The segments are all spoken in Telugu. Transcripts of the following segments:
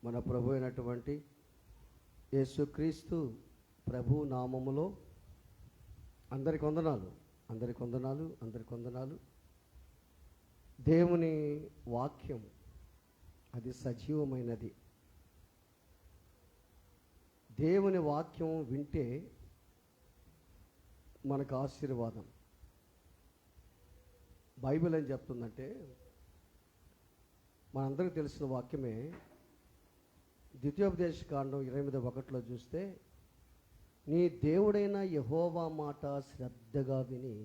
మన ప్రభు అయినటువంటి యేసుక్రీస్తు ప్రభు నామములో అందరికి వందనాలు. దేవుని వాక్యం అది సజీవమైనది. దేవుని వాక్యం వింటే మనకు ఆశీర్వాదం. బైబిల్ ఏం చెప్తుందంటే, మనందరికీ తెలిసిన వాక్యమే. ద్వితీయోపదేశ కాండం 28:1 చూస్తే, నీ దేవుడైన యెహోవా మాట శ్రద్ధగా విని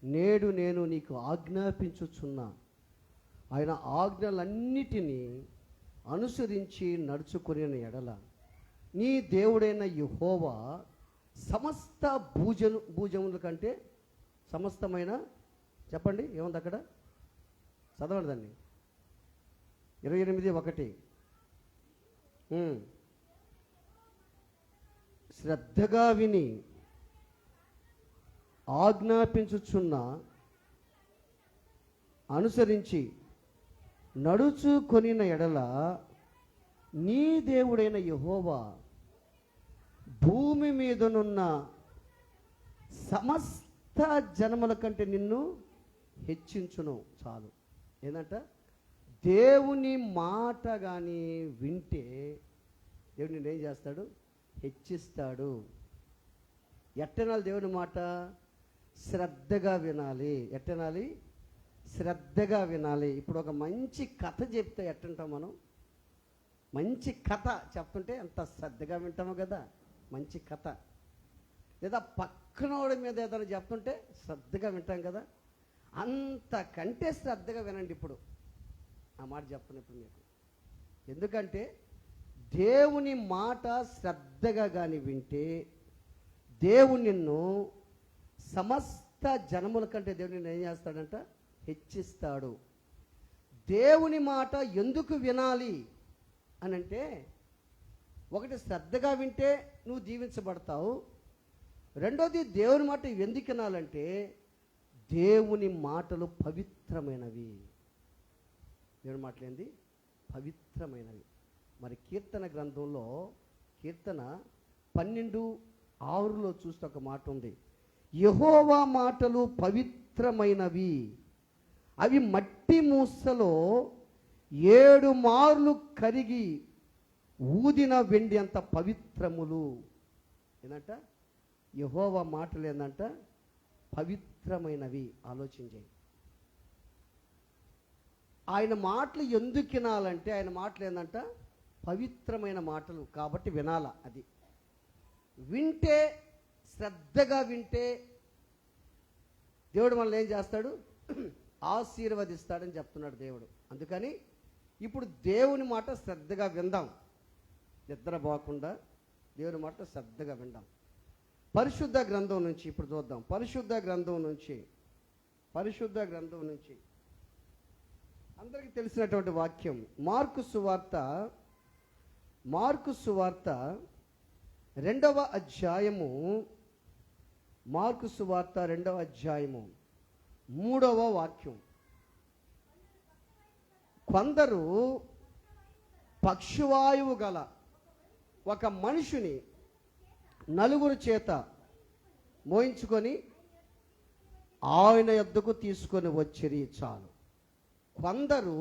నేడు నేను నీకు ఆజ్ఞాపించుచున్న ఆయన ఆజ్ఞలన్నిటినీ అనుసరించి నడుచుకునే ఎడల నీ దేవుడైన యెహోవా సమస్త భూజముల కంటే సమస్తమైన, చెప్పండి ఏముంది అక్కడ, చదవండి దాన్ని. 28:1 శ్రద్ధగా విని ఆజ్ఞాపించుచున్న అనుసరించి నడుచుకొనిన ఎడల నీ దేవుడైన యెహోవా భూమి మీదనున్న సమస్త జనముల కంటే నిన్ను హెచ్చించును. చాలు. ఏంటంట, దేవుని మాట కానీ వింటే దేవుడు నిన్ను ఏం చేస్తాడు? హెచ్చిస్తాడు. ఎట్టనాలి దేవుని మాట? శ్రద్ధగా వినాలి. ఎట్టనాలి? శ్రద్ధగా వినాలి. ఇప్పుడు ఒక మంచి కథ చెప్తే ఎట్టంటాం మనం? మంచి కథ చెప్తుంటే ఎంత శ్రద్ధగా వింటామో కదా. మంచి కథ లేదా పక్కనోడి మీద ఏదైనా చెప్తుంటే శ్రద్ధగా వింటాం కదా. అంతకంటే శ్రద్ధగా వినండి. ఇప్పుడు ఆ మాట చెప్తాను ఇప్పుడు మీకు. ఎందుకంటే దేవుని మాట శ్రద్ధగా కానీ వింటే దేవుడు నిన్ను సమస్త జనముల కంటే దేవుడు నిన్ను ఏం చేస్తాడంట? హెచ్చిస్తాడు. దేవుని మాట ఎందుకు వినాలి అని అంటే, ఒకటి శ్రద్ధగా వింటే నువ్వు దీవించబడతావు. రెండోది దేవుని మాట ఎందుకు వినాలంటే దేవుని మాటలు పవిత్రమైనవి. దేవుని మాటలు ఏంది? పవిత్రమైనవి. మరి కీర్తన గ్రంథంలో కీర్తన 12:6 చూస్తే ఒక మాట ఉంది. యెహోవా మాటలు పవిత్రమైనవి, అవి మట్టి మూసలో 7 మార్లు కరిగి ఊదిన వెండి అంత పవిత్రములు. ఏంటంట? యెహోవా మాటలు ఏందంట? పవిత్రమైనవి. ఆలోచించేయి. ఆయన మాటలు ఎందుకు వినాలంటే, ఆయన మాటలు ఏందంట? పవిత్రమైన మాటలు కాబట్టి వినాల. అది వింటే, శ్రద్ధగా వింటే దేవుడు మనల్ని ఏం చేస్తాడు? ఆశీర్వదిస్తాడని చెప్తున్నాడు దేవుడు. అందుకని ఇప్పుడు దేవుని మాట శ్రద్ధగా విందాం. నిద్రపోకుండా దేవుని మాట శ్రద్ధగా విందాం. పరిశుద్ధ గ్రంథం నుంచి ఇప్పుడు చూద్దాం. పరిశుద్ధ గ్రంథం నుంచి అందరికీ తెలిసినటువంటి వాక్యం మార్కు సువార్త 2వ అధ్యాయము. మార్కు సువార్త 2వ అధ్యాయము 3వ వాక్యం. కొందరు పక్షవాయువు గల ఒక మనిషిని 4 చేత మోయించుకొని ఆయన యొద్దకు తీసుకొని వచ్చిరి. చాలు. కొందరు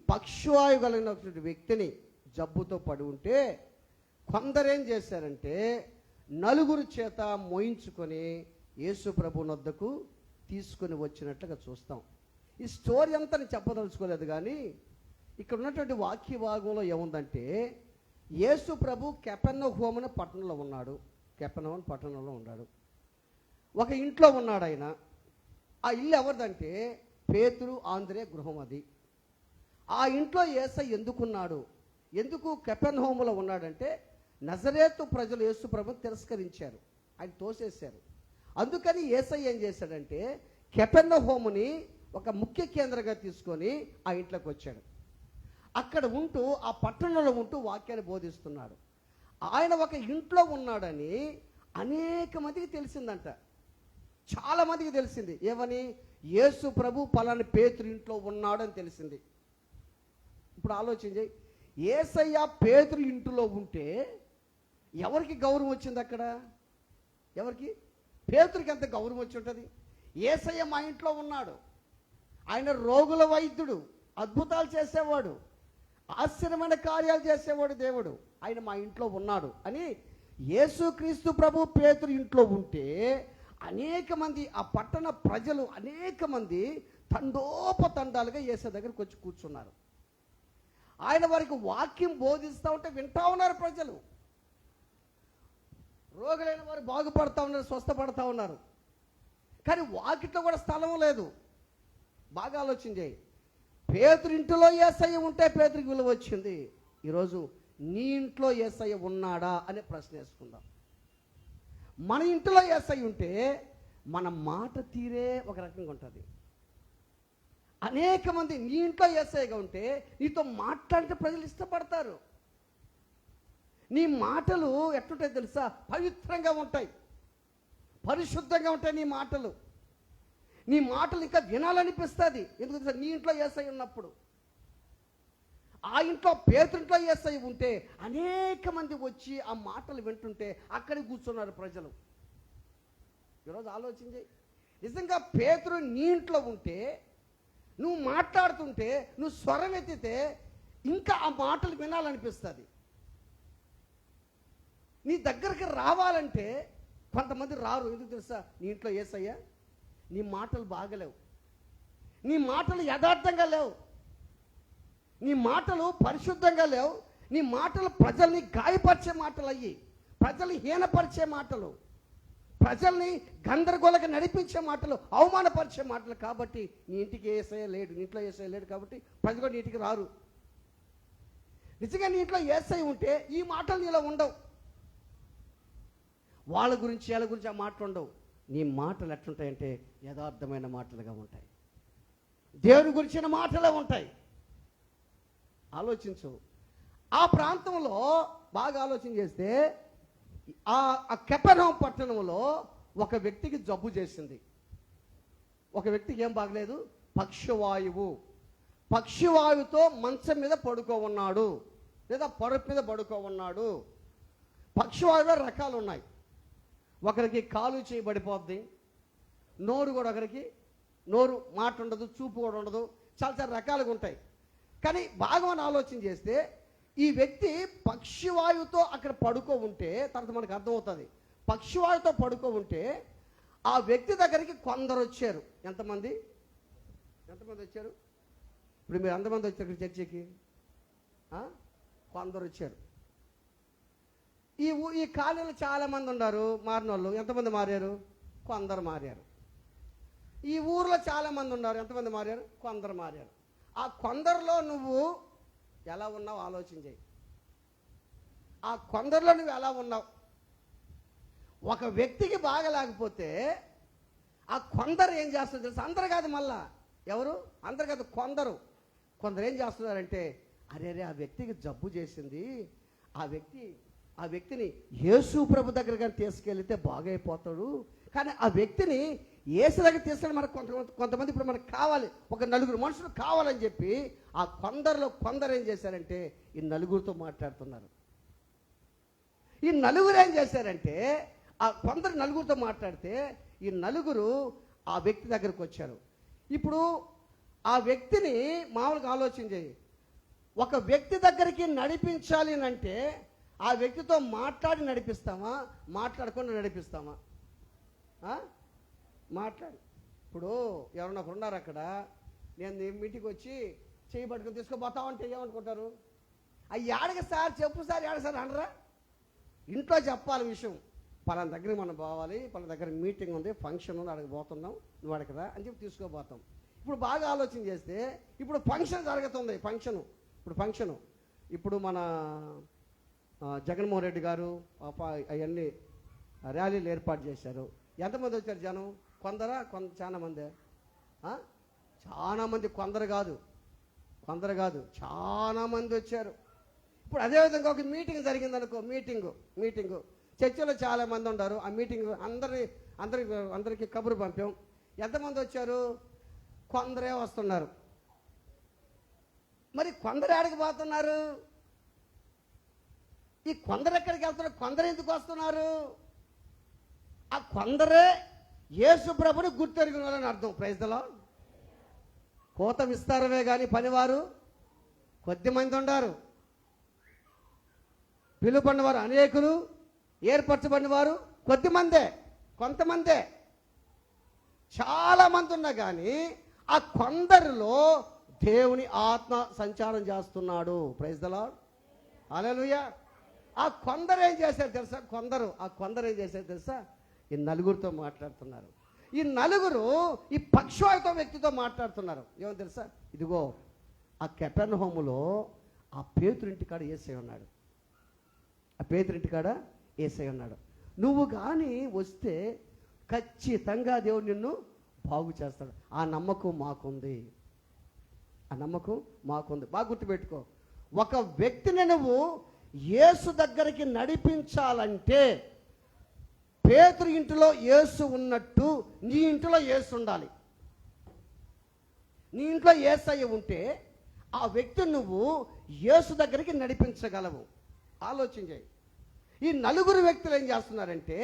పక్షవాయువు కలిగిన వ్యక్తిని జబ్బుతో పడి ఉంటే కొందరు ఏం చేశారంటే 4 చేత మోయించుకొని యేసు ప్రభు వద్దకు తీసుకొని వచ్చినట్లుగా చూస్తాం. ఈ స్టోరీ అంతా నేను చెప్పదలుచుకోలేదు, కానీ ఇక్కడ ఉన్నటువంటి వాక్య భాగంలో ఏముందంటే, యేసు ప్రభు కెపెర్నహూము పట్టణంలో ఉన్నాడు. కెపెర్నహూము పట్టణంలో ఉన్నాడు. ఒక ఇంట్లో ఉన్నాడు ఆయన. ఆ ఇల్లు ఎవరిదంటే పేతురు ఆంద్రే గృహం. అది ఆ ఇంట్లో యేసయ్య ఎందుకున్నాడు? ఎందుకు కెపెర్నహూములో ఉన్నాడంటే, నజరేతు ప్రజలు యేసు ప్రభుని తిరస్కరించారు, ఆయన తోసేశారు. అందుకని యేసయ్య ఏం చేశాడంటే కెపెర్నహూముని ఒక ముఖ్య కేంద్రంగా తీసుకొని ఆ ఇంట్లోకి వచ్చాడు. అక్కడ ఉంటూ, ఆ పట్టణంలో ఉంటూ వాక్యాన్ని బోధిస్తున్నాడు. ఆయన ఒక ఇంట్లో ఉన్నాడని అనేక మందికి తెలిసిందంట. చాలా మందికి తెలిసింది. ఏమని? యేసు ప్రభు పలాని పేతురు ఇంట్లో ఉన్నాడని తెలిసింది. ఇప్పుడు ఆలోచించి, యేసయ్య పేతురు ఇంటిలో ఉంటే ఎవరికి గౌరవం వచ్చింది అక్కడ? ఎవరికి? పేతురికి ఎంత గౌరవం వచ్చి ఉంటుంది? యేసయ్య మా ఇంట్లో ఉన్నాడు, ఆయన రోగుల వైద్యుడు, అద్భుతాలు చేసేవాడు, ఆశ్చర్యమైన కార్యాలు చేసేవాడు దేవుడు, ఆయన మా ఇంట్లో ఉన్నాడు అని యేసుక్రీస్తు ప్రభు పేతురు ఇంట్లో ఉంటే అనేక మంది, ఆ పట్టణ ప్రజలు అనేక మంది తండోపతండాలుగా యేసు దగ్గరికి వచ్చి కూర్చున్నారు. ఆయన వారికి వాక్యం బోధిస్తూ ఉంటే వింటా ఉన్నారు ప్రజలు. రోగులైన వారు బాగుపడతా ఉన్నారు, స్వస్థపడతా ఉన్నారు. కానీ వాకిట్లో కూడా స్థలం లేదు. బాగా ఆలోచన చేయి. పేతురు ఇంటిలో యేసయ్య ఉంటే పేతురికి విలువ వచ్చింది. ఈరోజు నీ ఇంట్లో యేసయ్య ఉన్నాడా అనే ప్రశ్న వేసుకుందాం. మన ఇంట్లో యేసయ్య ఉంటే మన మాట తీరే ఒక రకంగా ఉంటుంది. అనేక మంది నీ ఇంట్లో యేసయ్యగా ఉంటే నీతో మాట్లాడితే ప్రజలు ఇష్టపడతారు. నీ మాటలు ఎట్లుంటాయి తెలుసా? పవిత్రంగా ఉంటాయి, పరిశుద్ధంగా ఉంటాయి నీ మాటలు. నీ మాటలు ఇంకా వినాలనిపిస్తుంది. ఎందుకు తెలుసా? నీ ఇంట్లో యేసయ్య ఉన్నప్పుడు. ఆ ఇంట్లో పేతురింట్లో యేసయ్య ఉంటే అనేక మంది వచ్చి ఆ మాటలు వింటుంటే అక్కడికి కూర్చున్నారు ప్రజలు. ఈరోజు ఆలోచించి, నిజంగా పేతురు నీ ఇంట్లో ఉంటే, నువ్వు మాట్లాడుతుంటే, నువ్వు స్వరం ఎత్తితే ఇంకా ఆ మాటలు వినాలనిపిస్తుంది. నీ దగ్గరికి రావాలంటే కొంతమంది రారు. ఎందుకు తెలుసా? నీ ఇంట్లో యేసయ్య, నీ మాటలు బాగలేవు, నీ మాటలు యథార్థంగా లేవు, నీ మాటలు పరిశుద్ధంగా లేవు, నీ మాటలు ప్రజల్ని గాయపరిచే మాటలు అయ్యి, ప్రజల్ని హీనపరిచే మాటలు, ప్రజల్ని గందరగోళంగా నడిపించే మాటలు, అవమానపరిచే మాటలు. కాబట్టి నీ ఇంటికి యేసయ్య లేడు, నీ ఇంట్లో యేసయ్య లేడు, కాబట్టి ప్రజలు కూడా నీ ఇంటికి రారు. నిజంగా నీ ఇంట్లో యేసయ్య ఉంటే ఈ మాటలు నీలో ఉండవు. వాళ్ళ గురించి వీళ్ళ గురించి ఆ మాటలు ఉండవు. నీ మాటలు ఎట్లుంటాయంటే యథార్థమైన మాటలుగా ఉంటాయి, దేవుని గురించిన మాటలే ఉంటాయి. ఆలోచించు. ఆ ప్రాంతంలో బాగా ఆలోచన చేస్తే ఆ కెపెర్నహూం పట్టణంలో ఒక వ్యక్తికి జబ్బు చేసింది. ఒక వ్యక్తికి ఏం బాగలేదు? పక్షవాయువు. పక్షవాయువుతో మంచం మీద పడుకో ఉన్నాడు, లేదా పరుపు మీద పడుకో ఉన్నాడు. పక్షవాయువులో రకాలు ఉన్నాయి. ఒకరికి కాలు చేయబడిపోద్ది, నోరు కూడా, ఒకరికి నోరు మాట ఉండదు, చూపు కూడా ఉండదు, చాలా చాలా రకాలుగా ఉంటాయి. కానీ బాగా మనం ఆలోచన చేస్తే ఈ వ్యక్తి పక్షవాయువుతో అక్కడ పడుకో ఉంటే తర్వాత మనకు అర్థమవుతుంది. పక్షవాయువుతో పడుకో ఉంటే ఆ వ్యక్తి దగ్గరికి కొందరు వచ్చారు. ఎంతమంది వచ్చారు? ఇప్పుడు మీరు ఎంతమంది వచ్చారు ఇక్కడ చర్చికి? కొందరు వచ్చారు. ఈ కాలనీలో చాలామంది ఉన్నారు మారిన వాళ్ళు. ఎంతమంది మారారు? కొందరు మారారు. ఈ ఊర్లో చాలామంది ఉన్నారు. ఎంతమంది మారారు? కొందరు మారారు. ఆ కొందరిలో నువ్వు ఎలా ఉన్నావు ఆలోచన చేయి. ఆ కొందరిలో నువ్వు ఎలా ఉన్నావు? ఒక వ్యక్తికి బాగా లేకపోతే ఆ కొందరు ఏం చేస్తారు తెలుసు? అందరు కాదు, మళ్ళా ఎవరు? అందరు కాదు, కొందరు ఏం చేస్తున్నారంటే, అరే ఆ వ్యక్తికి జబ్బు చేసింది, ఆ వ్యక్తిని యేసు ప్రభు దగ్గర కానీ తీసుకెళ్తే బాగైపోతాడు, కానీ ఆ వ్యక్తిని యేసు దగ్గర తీసుకెళ్ళి మనకు కొంతమంది ఇప్పుడు మనకు కావాలి, ఒక నలుగురు మనుషులు కావాలని చెప్పి ఆ కొందరు ఏం చేశారంటే ఈ నలుగురితో మాట్లాడుతున్నారు. ఈ నలుగురు ఏం చేశారంటే ఆ కొందరు నలుగురితో మాట్లాడితే ఈ నలుగురు ఆ వ్యక్తి దగ్గరకు వచ్చారు. ఇప్పుడు ఆ వ్యక్తిని మామూలుగా ఆలోచన చేయి. ఒక వ్యక్తి దగ్గరికి నడిపించాలి అంటే ఆ వ్యక్తితో మాట్లాడి నడిపిస్తామా, మాట్లాడకుండా నడిపిస్తామా? మాట్లాడి. ఇప్పుడు ఎవరన్నా ఉన్నారు అక్కడ, నేను ఇంటికి వచ్చి చేయి పట్టుకుని తీసుకోపోతామంటే ఏమనుకుంటారు? అవి ఏడగ సార్, చెప్పు సార్, ఏడ సార్ అనరా? ఇంట్లో చెప్పాలి విషయం. పలానా దగ్గరికి మనం పోవాలి, పలానా దగ్గర మీటింగ్ ఉంది, ఫంక్షన్ ఉంది, అక్కడికి పోతున్నాం, నువ్వు అడగరా అని చెప్పి తీసుకోపోతాం. ఇప్పుడు బాగా ఆలోచన చేస్తే ఇప్పుడు ఫంక్షన్ జరుగుతుంది. ఇప్పుడు మన జగన్మోహన్ రెడ్డి గారు అవన్నీ ర్యాలీలు ఏర్పాటు చేశారు. ఎంతమంది వచ్చారు జనం? కొందరా? చాలా మంది. చాలా మంది. కొందరు కాదు, చాలా మంది వచ్చారు. ఇప్పుడు అదేవిధంగా ఒక మీటింగ్ జరిగిందనుకో, మీటింగు చర్చిలో చాలా మంది ఉన్నారు. ఆ మీటింగ్ అందరికి కబురు పంపాం. ఎంతమంది వచ్చారు? కొందరే వస్తున్నారు. మరి కొందరు ఆడికి పోతున్నారు? ఈ కొందరు ఎక్కడికి వెళ్తున్నారు? కొందరు ఎందుకు వస్తున్నారు? ఆ కొందరే యేసు ప్రభుని గుర్తెరిగిన వాళ్ళని అర్థం. Praise the Lord. కోత విస్తారమే కానీ పనివారు కొద్ది మంది ఉండారు. పిలువబడిన వారు అనేకులు, ఏర్పరచబడిన వారు కొద్ది మందే, కొంతమందే. చాలా మంది ఉన్నా కానీ ఆ కొందరిలో దేవుని ఆత్మ సంచారం చేస్తున్నాడు. Praise the lord. హల్లెలూయా. ఆ కొందరు ఏం చేశారు తెలుసా? కొందరు ఏం చేశారు తెలుసా? ఈ నలుగురితో మాట్లాడుతున్నారు. ఈ నలుగురు ఈ పక్షవాయుతో వ్యక్తితో మాట్లాడుతున్నారు. ఏమో తెలుసా? ఇదిగో ఆ కెపెర్నహూములో ఆ పేతురింటి కాడ యేసయ్య ఉన్నాడు. ఆ పేతురింటి కాడ యేసయ్య ఉన్నాడు. నువ్వు కానీ వస్తే ఖచ్చితంగా దేవుడు నిన్ను బాగు చేస్తాడు. ఆ నమ్మకం మాకుంది. బాగా గుర్తుపెట్టుకో. ఒక వ్యక్తిని నువ్వు యేసు దగ్గరికి నడిపించాలంటే పేతురు ఇంటిలో యేసు ఉన్నట్టు నీ ఇంటిలో యేసు ఉండాలి. నీ ఇంట్లో యేసయ్య ఉంటే ఆ వ్యక్తిని నువ్వు యేసు దగ్గరికి నడిపించగలవు. ఆలోచన చేయి. ఈ నలుగురు వ్యక్తులు ఏం చేస్తున్నారంటే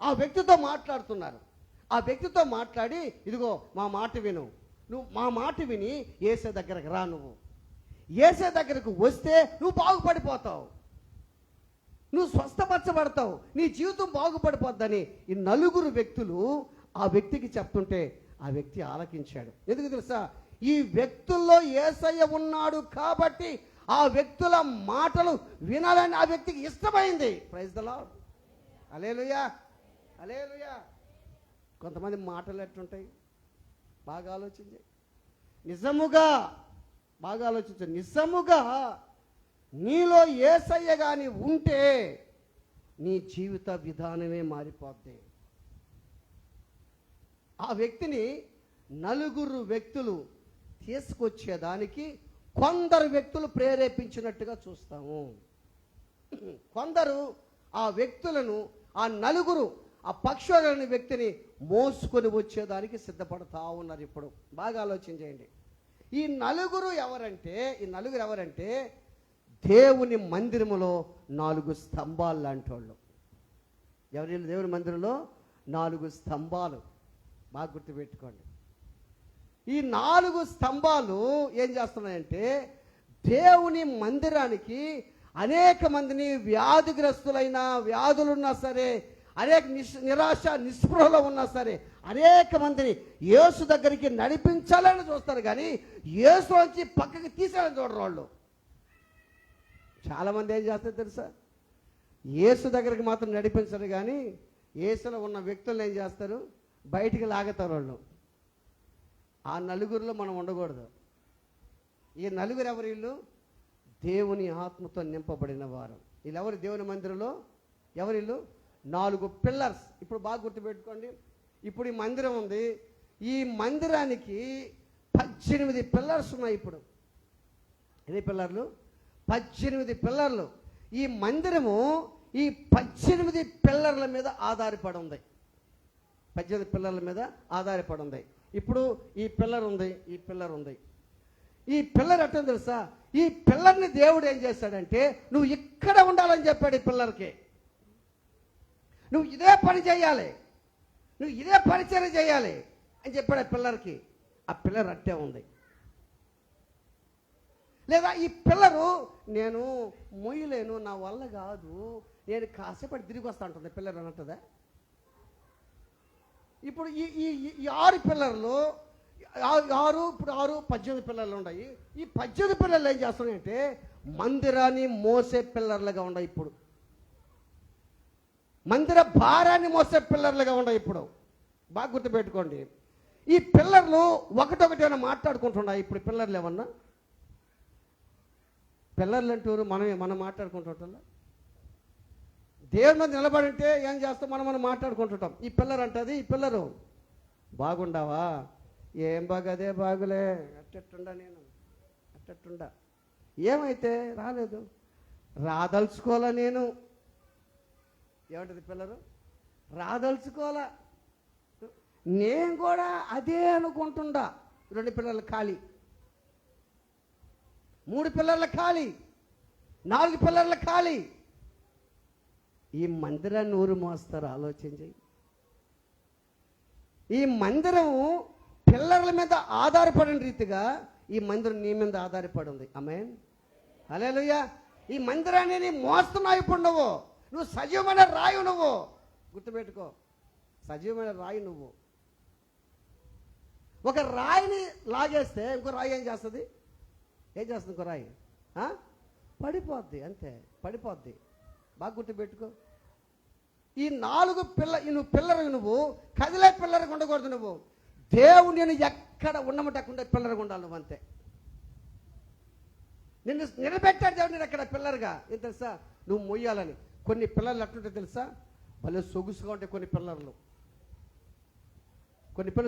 ఆ వ్యక్తితో మాట్లాడుతున్నారు. ఆ వ్యక్తితో మాట్లాడి, ఇదిగో మా మాట విను, నువ్వు మా మాట విని యేసే దగ్గరకు రా. నువ్వు యేసే దగ్గరకు వస్తే నువ్వు బాగుపడిపోతావు, నువ్వు స్వస్థపరచబడతావు, నీ జీవితం బాగుపడిపోద్దని ఈ నలుగురు వ్యక్తులు ఆ వ్యక్తికి చెప్తుంటే ఆ వ్యక్తి ఆలకించాడు. ఎందుకు తెలుసా? ఈ వ్యక్తుల్లో యేసయ్య ఉన్నాడు కాబట్టి ఆ వ్యక్తుల మాటలు వినాలని ఆ వ్యక్తికి ఇష్టమైంది. Praise the lord. హల్లెలూయా, హల్లెలూయా. కొంతమంది మాటలు ఎట్లుంటాయి? బాగా ఆలోచించే. బాగా ఆలోచించే. నిజముగా నీలో యేసయ్య గాని ఉంటే నీ జీవిత విధానమే మారిపోద్ది. ఆ వ్యక్తిని నలుగురు వ్యక్తులు తీసుకొచ్చేదానికి కొందరు వ్యక్తులు ప్రేరేపించినట్టుగా చూస్తాము. కొందరు ఆ వ్యక్తులను, ఆ నలుగురు ఆ పక్షులని వ్యక్తిని మోసుకొని వచ్చేదానికి సిద్ధపడతా ఉన్నారు. ఇప్పుడు బాగా ఆలోచన చేయండి. ఈ నలుగురు ఎవరంటే దేవుని మందిరములో 4 స్తంభాలు లాంటి వాళ్ళు. ఎవరి దేవుని మందిరంలో 4 స్తంభాలు. బాగా గుర్తుపెట్టుకోండి. ఈ 4 స్తంభాలు ఏం చేస్తున్నాయంటే దేవుని మందిరానికి అనేక మందిని, వ్యాధిగ్రస్తులైన, వ్యాధులున్నా సరే, అనేక నిరాశ నిస్పృహలో ఉన్నా సరే అనేక మందిని యేసు దగ్గరికి నడిపించాలని చూస్తారు, కానీ యేసు నుంచి పక్కకి తీసేయాలని చూడరు వాళ్ళు. చాలామంది ఏం చేస్తారు తెలుసా? యేసు దగ్గరికి మాత్రం నడిపించరు, కానీ యేసులో ఉన్న వ్యక్తులను ఏం చేస్తారు? బయటికి లాగుతారు వాళ్ళు. ఆ నలుగురిలో మనం ఉండకూడదు. ఈ నలుగురు ఎవరు? వీళ్ళు దేవుని ఆత్మతో నింపబడిన వారు. వీళ్ళెవరు? దేవుని మందిరంలో ఎవరు? వీళ్ళు 4 పిల్లర్స్. ఇప్పుడు బాగా గుర్తుపెట్టుకోండి. ఇప్పుడు ఈ మందిరం ఉంది. ఈ మందిరానికి 18 పిల్లర్స్ ఉన్నాయి. ఇప్పుడు ఎన్ని పిల్లర్లు? 18 పిల్లర్లు. ఈ మందిరము ఈ 18 పిల్లర్ల మీద ఆధారపడి ఉంది. 18 పిల్లర్ల మీద ఆధారపడి ఉంది. ఇప్పుడు ఈ పిల్లర్ ఉంది, ఈ పిల్లర్ ఉంది. ఈ పిల్లర్ ఎట్టని తెలుసా? ఈ పిల్లర్ని దేవుడు ఏం చేశాడంటే నువ్వు ఇక్కడ ఉండాలని చెప్పాడు. ఈ పిల్లర్కి నువ్వు ఇదే పని చేయాలి, నువ్వు ఇదే పరిచయం చేయాలి అని చెప్పాడు ఆ పిల్లర్కి. ఆ పిల్లర్ అట్టే ఉంది. లేదా ఈ పిల్లరు నేను మొయ్యలేను, నా వల్ల కాదు, నేను కాసేపటి తిరిగి వస్తా ఉంటుంది పిల్లర్ అన్నట్టుదా? ఇప్పుడు ఈ 6 పిల్లర్లు, 18 పిల్లర్లు ఉన్నాయి. ఈ 18 పిల్లర్లు ఏం చేస్తున్నాయంటే మందిరాన్ని మోసే పిల్లర్లుగా ఉన్నాయి. ఇప్పుడు మందిర భారాన్ని మోసే పిల్లర్లుగా ఉన్నాయి. ఇప్పుడు బాగా గుర్తుపెట్టుకోండి. ఈ పిల్లర్లు ఒకటొకటి ఏమైనా మాట్లాడుకుంటున్నాయి. ఇప్పుడు పిల్లర్లు ఏమన్నా పిల్లర్లు అంటారు, మనం మాట్లాడుకుంటుంటా. దేవుని మీద నిలబడింటే ఏం చేస్తాం? మనం మాట్లాడుకుంటుంటాం. ఈ పిల్లర్ అంటది, ఈ పిల్లరు బాగుండావా? ఏం బాగదే, బాగులే, అట్టెట్టుండా, నేను అట్టెట్టుండా. ఏమైతే రాలేదు, రాదలుచుకోవాలా, నేను ఏమంటది పిల్లరు? రాదలుచుకోవాలా, నేను కూడా అదే అనుకుంటుండా. 2 పిల్లర్లు ఖాళీ, 3 పిల్లర్ల ఖాళీ, 4 పిల్లర్ల ఖాళీ. ఈ మందిరాన్ని ఊరు మోస్తారు? ఆలోచన చెయ్యి. ఈ మందిరం పిల్లర్ల మీద ఆధారపడిన రీతిగా ఈ మందిరం నీ మీద ఆధారపడి ఉంది. ఆమేన్, హల్లెలూయా. ఈ మందిరాన్ని నీ మోస్తున్నావు. ఇప్పుడు నువ్వు సజీవమైన రాయి. నువ్వు గుర్తుపెట్టుకో, సజీవమైన రాయి నువ్వు. ఒక రాయిని లాగేస్తే ఇంకో రాయి ఏం చేస్తుంది? ఏం చేస్తుంది ఇంకో రాయి? పడిపోద్ది, అంతే, పడిపోద్ది. బాగా గుర్తుపెట్టుకో. ఈ 4 నువ్వు పిల్లరు, నువ్వు కదిలే పిల్లరకు ఉండకూడదు. నువ్వు దేవుడు నేను ఎక్కడ ఉండమంటకుండా పిల్లరుగా ఉండాలి నువ్వు, అంతే. నిన్ను నిలబెట్టాడు దేవుడు నేను ఎక్కడ పిల్లరుగా. ఏం తెలుసా? నువ్వు మొయ్యాలని. కొన్ని పిల్లలు ఎట్లుంటే తెలుసా? వాళ్ళు సొగుసుగా ఉంటాయి. కొన్ని పిల్లర్లు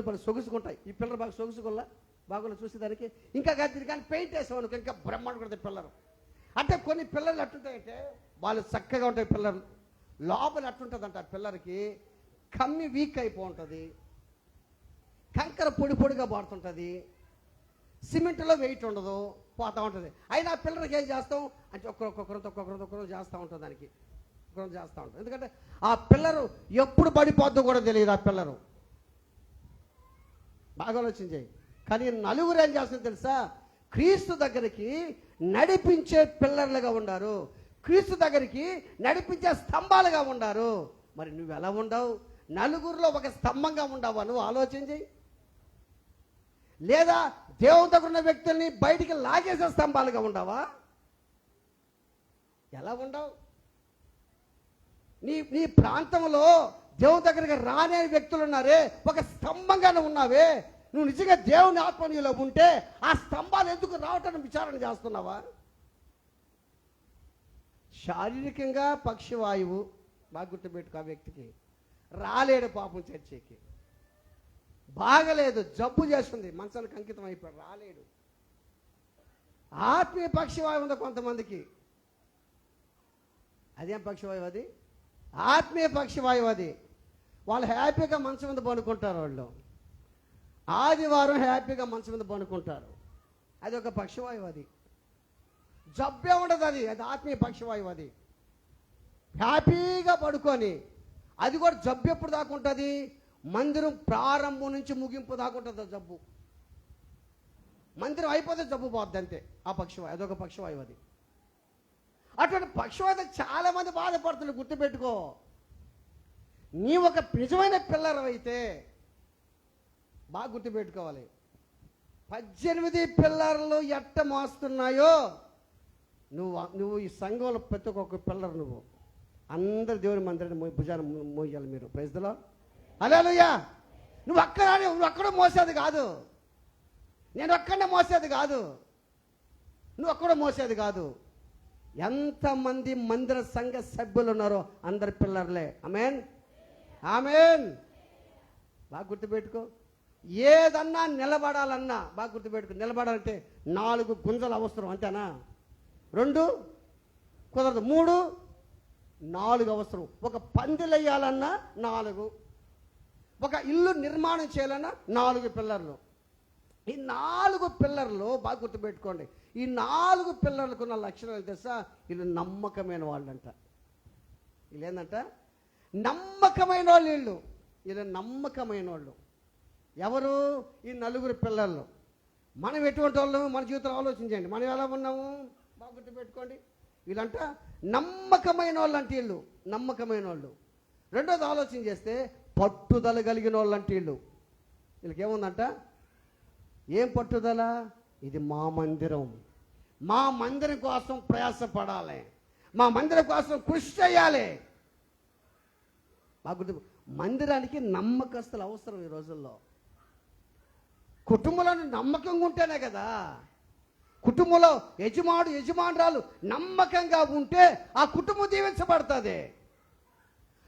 వాళ్ళు సొగుసుగా ఉంటాయి. ఈ పిల్లలు బాగా సొగుసుకోల్లా, బాగా చూసేదానికి ఇంకా కాదు. కానీ పెయింట్ వేసామనుకో ఇంకా బ్రహ్మాండ కొడతాయి పిల్లలు. అంటే కొన్ని పిల్లలు ఎట్లుంటాయంటే వాళ్ళు చక్కగా ఉంటాయి. పిల్లలు లోపల ఎట్లుంటుందంట, ఆ పిల్లలకి కమ్మి వీక్ అయిపోతుంది, కంకర పొడి పొడిగా పడుతుంటుంది, సిమెంట్లో వెయిట్ ఉండదు, పోతూ ఉంటుంది. అయినా ఆ పిల్లలకి ఏం చేస్తాం అంటే ఒక్కొక్కరు చేస్తూ ఉంటుంది. దానికి ఒక్కొక్కరు చేస్తూ ఉంటుంది. ఎందుకంటే ఆ పిల్లరు ఎప్పుడు పడిపోద్దో కూడా తెలియదు. ఆ పిల్లరు బాగా ఆలోచించాయి. కానీ నలుగురు ఏం చేస్తుంది తెలుసా? క్రీస్తు దగ్గరికి నడిపించే పిల్లర్లుగా ఉండారు, క్రీస్తు దగ్గరికి నడిపించే స్తంభాలుగా ఉండారు. మరి నువ్వు ఎలా ఉండవు? నలుగురిలో ఒక స్తంభంగా ఉండవా? నువ్వు ఆలోచించి. లేదా దేవుని దగ్గర ఉన్న వ్యక్తుల్ని బయటికి లాగేసే స్తంభాలుగా ఉండవా? ఎలా ఉండవు? నీ ప్రాంతంలో దేవుని దగ్గరికి రానే వ్యక్తులు ఉన్నారే, ఒక స్తంభంగానే ఉన్నావే. నువ్వు నిజంగా దేవుని ఆత్మీయులో ఉంటే ఆ స్తంభాలు ఎందుకు రావటాన్ని విచారణ చేస్తున్నావా? శారీరకంగా పక్షవాయువు బాగా గుర్తుపెట్టుకో. ఆ వ్యక్తికి రాలేడు పాపం చర్చికి, బాగలేదు, జబ్బు చేస్తుంది, మంచానికి అంకితం అయిపోయాడు, రాలేడు. ఆత్మీయ పక్షవాయువు ఉంది కొంతమందికి. అదేం పక్షవాయువు? అది ఆత్మీయ పక్షవాయువు. అది వాళ్ళు హ్యాపీగా మంచం మీద పడుకుంటారు. వాళ్ళు ఆదివారం హ్యాపీగా మంచం మీద పడుకుంటారు. అది ఒక పక్షవాయువు. అది జబ్బే ఉండదు. అది ఆత్మీయ పక్షవాయువు. అది హ్యాపీగా పడుకొని, అది కూడా జబ్బు ఎప్పుడు దాకా ఉంటుంది? మందిరం ప్రారంభం నుంచి ముగింపు దాకా ఉంటుంది జబ్బు. మందిరం అయిపోతే జబ్బు పోద్ది, అంతే. ఆ పక్షవాయువు అదొక పక్షవాయువు. అది అటువంటి పక్షవాయువు చాలా మంది బాధపడుతున్నారు. గుర్తుపెట్టుకో. నీ ఒక నిజమైన పిల్లర్ అయితే బాగా గుర్తుపెట్టుకోవాలి. 18 పిల్లర్లు ఎట్ట మోస్తున్నాయో నువ్వు ఈ సంఘంలో ప్రతి ఒక్క పిల్లర్ నువ్వు అందరు దేవుని మందిరాన్ని భుజాన్ని మోయాలి మీరు. ప్రైజ్ ది లార్డ్, హల్లెలూయా. నువ్వు అక్కడ మోసేది కాదు, నేను ఒక్కడే మోసేది కాదు, నువ్వు అక్కడ మోసేది కాదు. ఎంతమంది మందిర సంఘ సభ్యులు ఉన్నారో అందరి పిల్లర్లే. ఆమేన్, ఆమేన్. బాగా గుర్తుపెట్టుకో. ఏదన్నా నిలబడాలన్నా బాగా గుర్తుపెట్టుకో. నిలబడాలంటే 4 గుంజలు అవసరం, అంతేనా? 2 కుదరదు, 3 4 అవసరం. ఒక పందిలు వేయాలన్నా 4, ఒక ఇల్లు నిర్మాణం చేయాలన్నా 4 పిల్లర్లు. ఈ 4 పిల్లర్లు బాగా గుర్తుపెట్టుకోండి. ఈ 4 పిల్లర్లకు ఉన్న లక్షణాలు తెలుసా? వీళ్ళు నమ్మకమైన వాళ్ళంట. వీళ్ళు ఏంటంట? నమ్మకమైన వాళ్ళు. వీళ్ళు నమ్మకమైన వాళ్ళు. ఎవరు? ఈ 4 పిల్లర్లు. మనం ఎటువంటి వాళ్ళు? మన జీవితంలో ఆలోచించండి. మనం ఎలా ఉన్నాము? బాగా గుర్తుపెట్టుకోండి. వీళ్ళంట నమ్మకమైన వాళ్ళు అంటే వీళ్ళు, నమ్మకమైన వాళ్ళు. రెండోది ఆలోచన చేస్తే పట్టుదల కలిగిన వాళ్ళు అంటే వీళ్ళు. వీళ్ళకి ఏముందంట? ఏం పట్టుదల? ఇది మా మందిరం, మా మందిరం కోసం ప్రయాసపడాలి, మా మందిరం కోసం కృషి చేయాలి. బాగా గుర్తు. మందిరానికి నమ్మకస్తులు అవసరం ఈ రోజుల్లో. కుటుంబంలో నమ్మకంగా ఉంటేనే కదా. కుటుంబంలో యజమానురాలు నమ్మకంగా ఉంటే ఆ కుటుంబం దీవించబడుతుంది.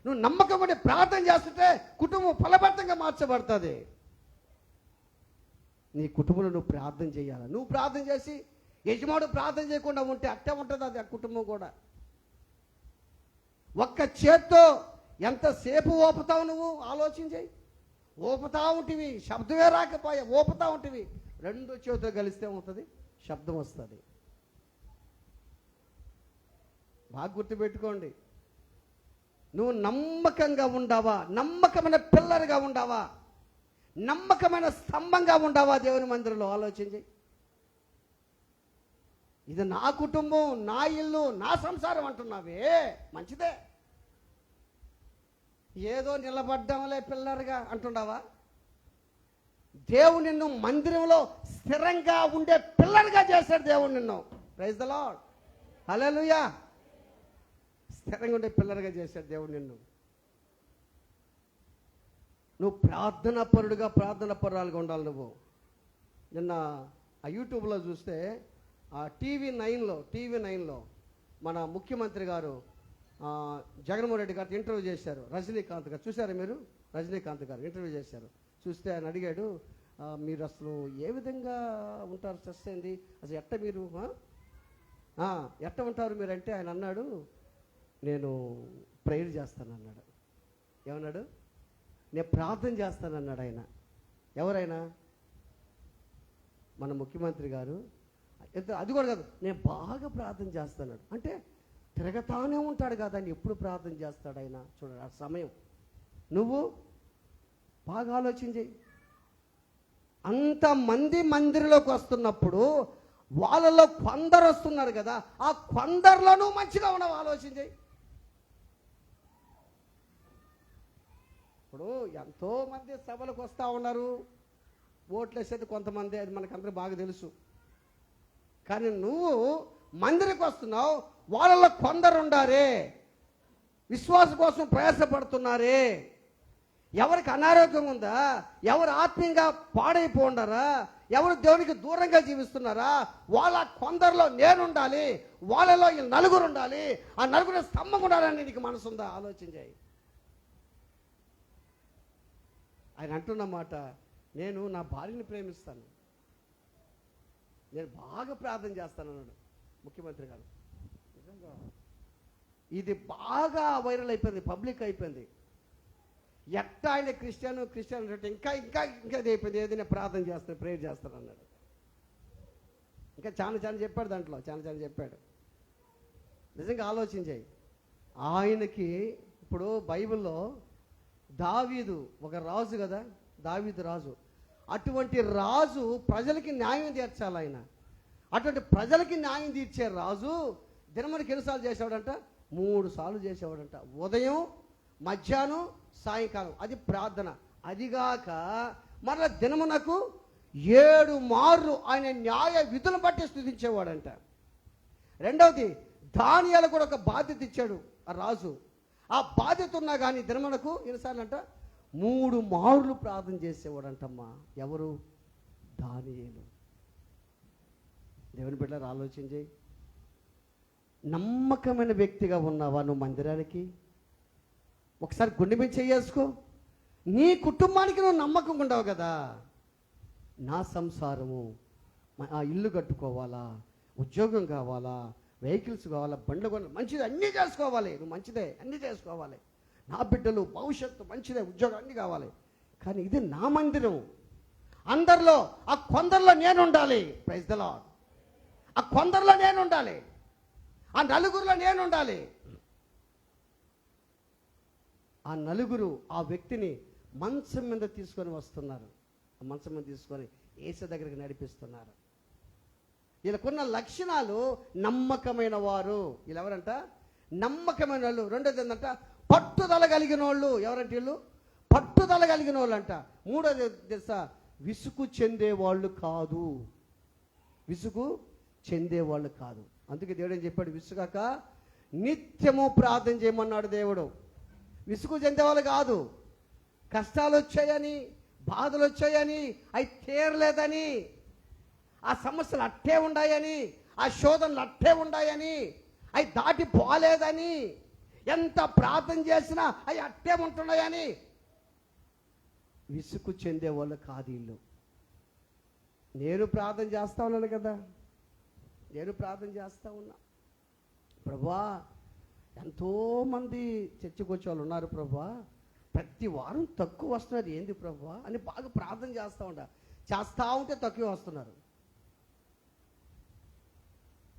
నువ్వు నమ్మకం ఉండి ప్రార్థన చేస్తుంటే కుటుంబం ఫలభరితంగా మార్చబడుతుంది. నీ కుటుంబంలో నువ్వు ప్రార్థన చేయాలి. నువ్వు ప్రార్థన చేసి యజమానుడు ప్రార్థన చేయకుండా ఉంటే అట్టే ఉంటుంది అది. ఆ కుటుంబం కూడా ఒక్క చేత్తో ఎంతసేపు ఓపుతావు నువ్వు? ఆలోచన చేయి. ఓపుతా ఉంటివి, శబ్దమే రాకపోయా, ఓపుతా ఉంటివి. 2 చేతులు కలిస్తే ఉంటుంది, శబ్దం వస్తుంది. బాగా గుర్తుపెట్టుకోండి. నువ్వు నమ్మకంగా ఉండావా? నమ్మకమైన పిల్లర్గా ఉండావా? నమ్మకమైన స్తంభంగా ఉండావా దేవుని మందిరంలో? ఆలోచించి, ఇది నా కుటుంబం, నా ఇల్లు, నా సంసారం అంటున్నావే, మంచిదే. ఏదో నిలబడ్డంలే పిల్లర్గా అంటున్నావా? దేవుడు నిన్ను మందిరంలో స్థిరంగా ఉండే పిల్లర్గా చేశాడు దేవుడు నిన్ను. ప్రైజ్ ద లార్డ్, హల్లెలూయా. స్థిరంగా ఉండే పిల్లర్గా చేశాడు దేవుడు నిన్ను. నువ్వు ప్రార్థనా పరుడుగా, ప్రార్థనా పరురాలుగా ఉండాలి నువ్వు. నిన్న ఆ యూట్యూబ్లో చూస్తే ఆ టీవీ నైన్లో మన ముఖ్యమంత్రి గారు జగన్మోహన్ రెడ్డి గారితో ఇంటర్వ్యూ చేశారు. రజనీకాంత్ గారు చూశారు మీరు? రజనీకాంత్ గారు ఇంటర్వ్యూ చేశారు. చూస్తే ఆయన అడిగాడు, మీరు అసలు ఏ విధంగా ఉంటారు, చస్తేంది అసలు ఎట్ట మీరు ఎట్ట ఉంటారు మీరు అంటే, ఆయన అన్నాడు, నేను ప్రేయర్ చేస్తాను అన్నాడు. ఏమన్నాడు? నేను ప్రార్థన చేస్తానన్నాడు ఆయన. ఎవరైనా? మన ముఖ్యమంత్రి గారు. అది కూడా కాదు, నేను బాగా ప్రార్థన చేస్తాడు. అంటే తిరగతానే ఉంటాడు కదా, అని ఎప్పుడు ప్రార్థన చేస్తాడు ఆయన? చూడండి ఆ సమయం. నువ్వు బాగా ఆలోచించి, అంతమంది మందిరంలోకి వస్తున్నప్పుడు వాళ్ళలో కొందరు వస్తున్నారు కదా, ఆ కొందరిలోనూ మంచిగా ఉన్నావు. ఆలోచించి, ఇప్పుడు ఎంతోమంది సభలకు వస్తూ ఉన్నారు, ఓట్లు వేసేది కొంతమంది, అది మనకందరూ బాగా తెలుసు. కానీ నువ్వు మందిరికి వస్తున్నావు, వాళ్ళలో కొందరు ఉండారే, విశ్వాసం కోసం ప్రయాసపడుతున్నారే, ఎవరికి అనారోగ్యం ఉందా, ఎవరు ఆత్మీయంగా పాడైపోండారా, ఎవరు దేవునికి దూరంగా జీవిస్తున్నారా, వాళ్ళ కొందరిలో నేనుండాలి, వాళ్ళలో ఈ నలుగురు ఉండాలి, ఆ నలుగురు స్తంభం ఉండాలని నీకు మనసు ఉందా? ఆలోచించాయి. ఆయన అంటున్నమాట, నేను నా భార్యని ప్రేమిస్తాను, నేను బాగా ప్రార్థన చేస్తాను అన్నాడు ముఖ్యమంత్రి గారు. నిజంగా ఇది బాగా వైరల్ అయిపోయింది, పబ్లిక్ అయిపోయింది. ఎట్టా ఆయన క్రిస్టియన్ అంటే ఇంకా ఇంకా ఇంకా ఇది అయిపోయింది, ఏదైనా ప్రార్థన చేస్తాను, ప్రేయర్ చేస్తాను అన్నాడు. ఇంకా చాలా చెప్పాడు, దాంట్లో చాలా చెప్పాడు. నిజంగా ఆలోచించాయి. ఆయనకి ఇప్పుడు బైబిల్లో దావీదు ఒక రాజు కదా, దావీదు రాజు. అటువంటి రాజు ప్రజలకి న్యాయం తీర్చాలి ఆయన. అటువంటి ప్రజలకి న్యాయం తీర్చే రాజు దినమునికి ఎన్నిసార్లు చేసేవాడంట? 3 సార్లు చేసేవాడంట. ఉదయం, మధ్యాహ్నం, సాయంకాలం. అది ప్రార్థన. అదిగాక మరలా దినమునకు 7 మార్లు ఆయన న్యాయ విధులను బట్టి స్తుతించేవాడంట. రెండవది, దానియాలకు కూడా ఒక బాధ్యత ఇచ్చాడు ఆ రాజు. ఆ బాధ్యత ఉన్నా కానీ దినమునకు ఎన్నిసార్లు అంట? 3 మార్లు ప్రార్థన చేసేవాడంటమ్మా. ఎవరు? దానియేలు. దేవుని బిడ్డలారా ఆలోచించి, నమ్మకమైన వ్యక్తిగా ఉన్నావా నువ్వు మందిరానికి? ఒకసారి గుండె మీద చేసుకో. నీ కుటుంబానికి నువ్వు నమ్మకంగా ఉండవు కదా. నా సంసారము, ఆ ఇల్లు కట్టుకోవాలా, ఉద్యోగం కావాలా, వెహికల్స్ కావాలా, బండ్లు కొనాలి, మంచిది అన్నీ చేసుకోవాలి. నువ్వు మంచిదే అన్నీ చేసుకోవాలి. నా బిడ్డలు భవిష్యత్తు మంచిదే, ఉద్యోగం అన్నీ కావాలి. కానీ ఇది నా మందిరం. అందరిలో ఆ కొందరిలో నేను ఉండాలి. Praise the Lord. ఆ కొందరిలో నేను ఉండాలి, ఆ నలుగురిలో నేను ఉండాలి. ఆ నలుగురు ఆ వ్యక్తిని మంచం మీద తీసుకొని వస్తున్నారు. ఆ మంచం మీద తీసుకొని యేసు దగ్గరికి నడిపిస్తున్నారు. వీళ్ళకున్న లక్షణాలు నమ్మకమైన వారు. వీళ్ళు ఎవరంట? నమ్మకమైన వాళ్ళు. రెండోది ఏంటంట? పట్టుదల కలిగిన వాళ్ళు. ఎవరంటే వీళ్ళు? పట్టుదల కలిగిన వాళ్ళు అంట. మూడోది తెలుసా? విసుగు చెందేవాళ్ళు కాదు. విసుగు చెందేవాళ్ళు కాదు. అందుకే దేవుడు ఏం చెప్పాడు? విసుగాక నిత్యము ప్రార్థన చేయమన్నాడు దేవుడు. విసుగు చెందేవాళ్ళు కాదు. కష్టాలు వచ్చాయని, బాధలు వచ్చాయని, అవి తీరలేదని, ఆ సమస్యలు అట్టే ఉన్నాయని, ఆ శోధనలు అట్టే ఉన్నాయని, అవి దాటిపోలేదని, ఎంత ప్రార్థన చేసినా అవి అట్టే ఉంటున్నాయని విసుగు చెందేవాళ్ళు కాదు వీళ్ళు. నేను ప్రార్థన చేస్తా ఉన్నాను కదా, నేను ప్రార్థన చేస్తా ఉన్నా. ప్రభువా, ఎంతోమంది చర్చకు వచ్చే వాళ్ళు ఉన్నారు ప్రభువా, ప్రతి వారం తక్కువ వస్తున్నారు, ఏంది ప్రభువా అని బాగా ప్రార్థన చేస్తూ ఉంటే తక్కువ వస్తున్నారు.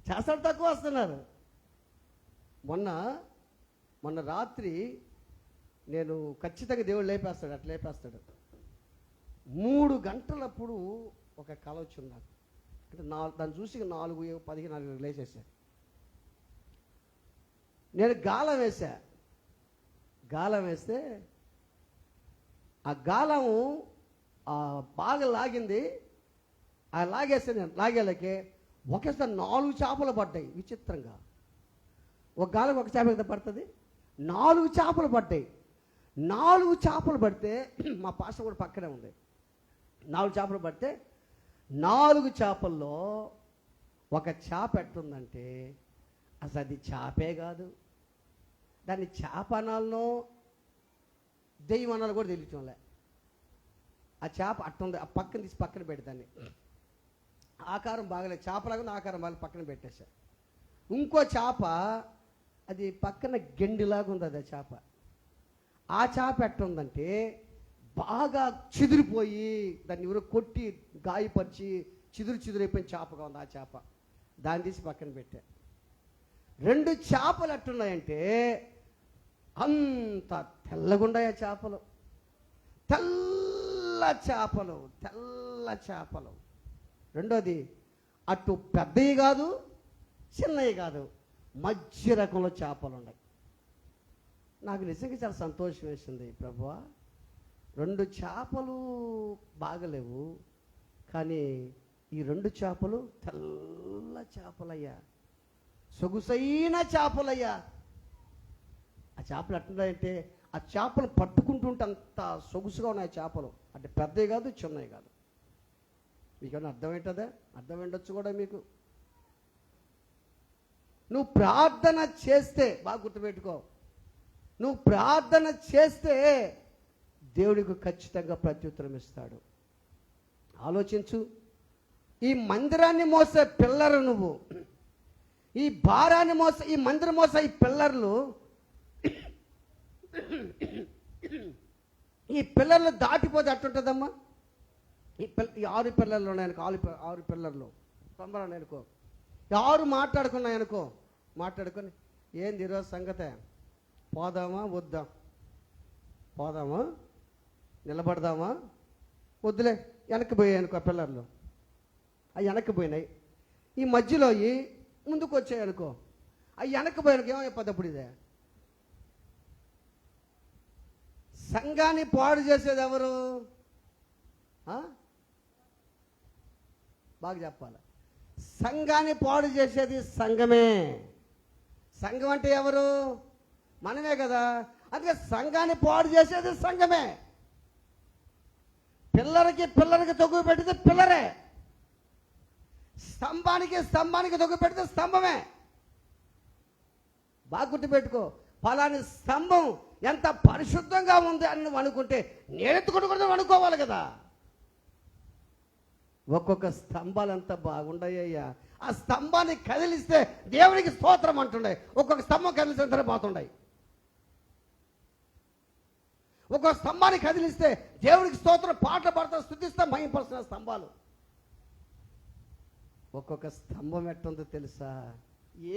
చేస్తాడు తక్కువ వస్తున్నారు. మొన్న రాత్రి నేను ఖచ్చితంగా దేవుడు లేపేస్తాడు, అట్లా లేపేస్తాడు. 3 గంటలప్పుడు ఒక కల వచ్చింది నాకు. అంటే దాన్ని చూసి 4:15 లేచేసా. నేను గాలం వేస్తే ఆ గాలము బాగా లాగింది. ఆ లాగేస్తే నేను లాగేలకే ఒకేసారి 4 చేపలు పడ్డాయి. విచిత్రంగా ఒక గాలం ఒక చేప ఎంత పడుతుంది, 4 చేపలు పడ్డాయి. 4 చేపలు పడితే మా పాస్టర్ కూడా పక్కనే ఉంది. 4 చేపలు పడితే 4 చేపల్లో ఒక చేప ఎట్టుందంటే అసలు అది చేపే కాదు, దాన్ని చేప అనాలనో దెయ్యం అనాలో కూడా తెలియటంలే. ఆ చేప అట్టుంది. ఆ పక్కన తీసి పక్కన పెడతాన్ని. ఆకారం బాగలేదు, చేపలాగా ఆకారం బాగా పక్కన పెట్టేశా. ఇంకో చేప అది పక్కన గెండిలాగా ఉంది. అది చేప. ఆ చేప ఎట్టుందంటే బాగా చిదిరిపోయి దాన్ని ఎవరో కొట్టి గాయపరిచి చిదురైపోయిన చేపగా ఉంది ఆ చేప. దాన్ని తీసి పక్కన పెట్టా. 2 చేపలు ఎట్టున్నాయంటే అంత తెల్లగుండాయి ఆ చేపలు. తెల్ల చేపలు. రెండోది అటు పెద్దవి కాదు, చిన్నవి కాదు, మధ్య రకంలో చేపలు ఉన్నాయి. నాకు నిజంగా చాలా సంతోషం వేసింది. ప్రభువా, 2 చేపలు బాగలేవు, కానీ ఈ 2 చేపలు తెల్ల చేపలయ్యా, సొగుసైన చేపలయ్యా. ఆ చేపలు ఎట్లున్నాయంటే ఆ చేపలు పట్టుకుంటుంటే అంత సొగుసుగా ఉన్నాయి చేపలు. అంటే పెద్దవి కాదు, చిన్నవి కాదు. మీకేమైనా అర్థమవుతుందా? అర్థమైండొచ్చు కూడా మీకు. నువ్వు ప్రార్థన చేస్తే, బాగా గుర్తుపెట్టుకో, నువ్వు ప్రార్థన చేస్తే దేవుడికి ఖచ్చితంగా ప్రత్యుత్తరం ఇస్తాడు. ఆలోచించు. ఈ మందిరాన్ని మోసే పిల్లరు నువ్వు, ఈ భారాన్ని మోసే, ఈ మందిరం మోసే ఈ పిల్లర్లు, ఈ పిల్లర్లు దాటిపోతే అట్టుంటుందమ్మా. ఈ 6 పిల్లర్లు ఉన్నాయనుకో, 6 పిల్లర్లు తొందరనుకో, 6 మాట్లాడుకున్నాయనుకో, మాట్లాడుకొని ఏంది ఈరోజు సంగతే, పోదామా వద్దా, పోదామా నిలబడదామా వద్దులే, వెనక్కి పోయాయి అనుకో పిల్లర్లు. అవి వెనక్కి పోయినాయి. ఈ మధ్యలో ముందుకు వచ్చాయి అనుకో, అవి వెనక్కి పోయానుకో ఏమైపోద్ది అప్పుడు? ఇదే సంఘాన్ని పాడు చేసేది ఎవరు? బాగా చెప్పాలి. సంఘాన్ని పాడు చేసేది సంఘమే. సంఘం అంటే ఎవరు? మనమే కదా. అందుకే సంఘాన్ని పాడు చేసేది సంఘమే. పిల్లరికి తొగ్గు పెట్టితే పిల్లరే, స్తంభానికి తొగ్గు పెడితే స్తంభమే. బాగా గుర్తుపెట్టుకో. ఫలాని స్తంభం ఎంత పరిశుద్ధంగా ఉంది అని నువ్వు అనుకుంటే నేనెత్తుకుంటూ కూడా అనుకోవాలి కదా. ఒక్కొక్క స్తంభాలు ఎంత బాగుండయ్యా. ఆ స్తంభాన్ని కదిలిస్తే దేవునికి స్తోత్రం అంటుండే. ఒక్కొక్క స్తంభం కదిలిస్తే సరిపోతుండయి. ఒక్కొక్క స్తంభాన్ని కదిలిస్తే దేవునికి స్తోత్రం, పాటలు పాడుతూ స్తుతిస్తా మహిమపరుస్తున్న స్తంభాలు. ఒక్కొక్క స్తంభం ఎట్టుందో తెలుసా?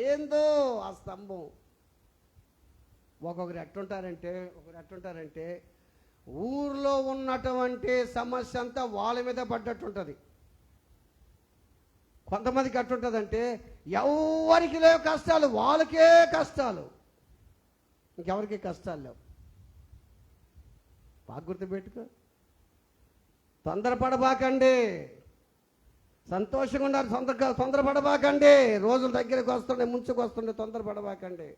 ఏందో ఆ స్తంభం. ఒకరు ఎట్టుంటారంటే ఊర్లో ఉన్నటువంటి సమస్య అంతా వాళ్ళ మీద పడ్డట్టుంటుంది. కొంతమందికి ఎట్టుంటుందంటే ఎవరికి లేవు కష్టాలు, వాళ్ళకే కష్టాలు, ఇంకెవరికి కష్టాలు లేవు. బాగా గుర్తుపెట్టుకో. తొందరపడబాకండి, సంతోషంగా ఉన్నారు, తొందరపడబాకండి. రోజుల దగ్గరికి వస్తుండే, ముంచుకు వస్తుండే, తొందరపడబాకండి.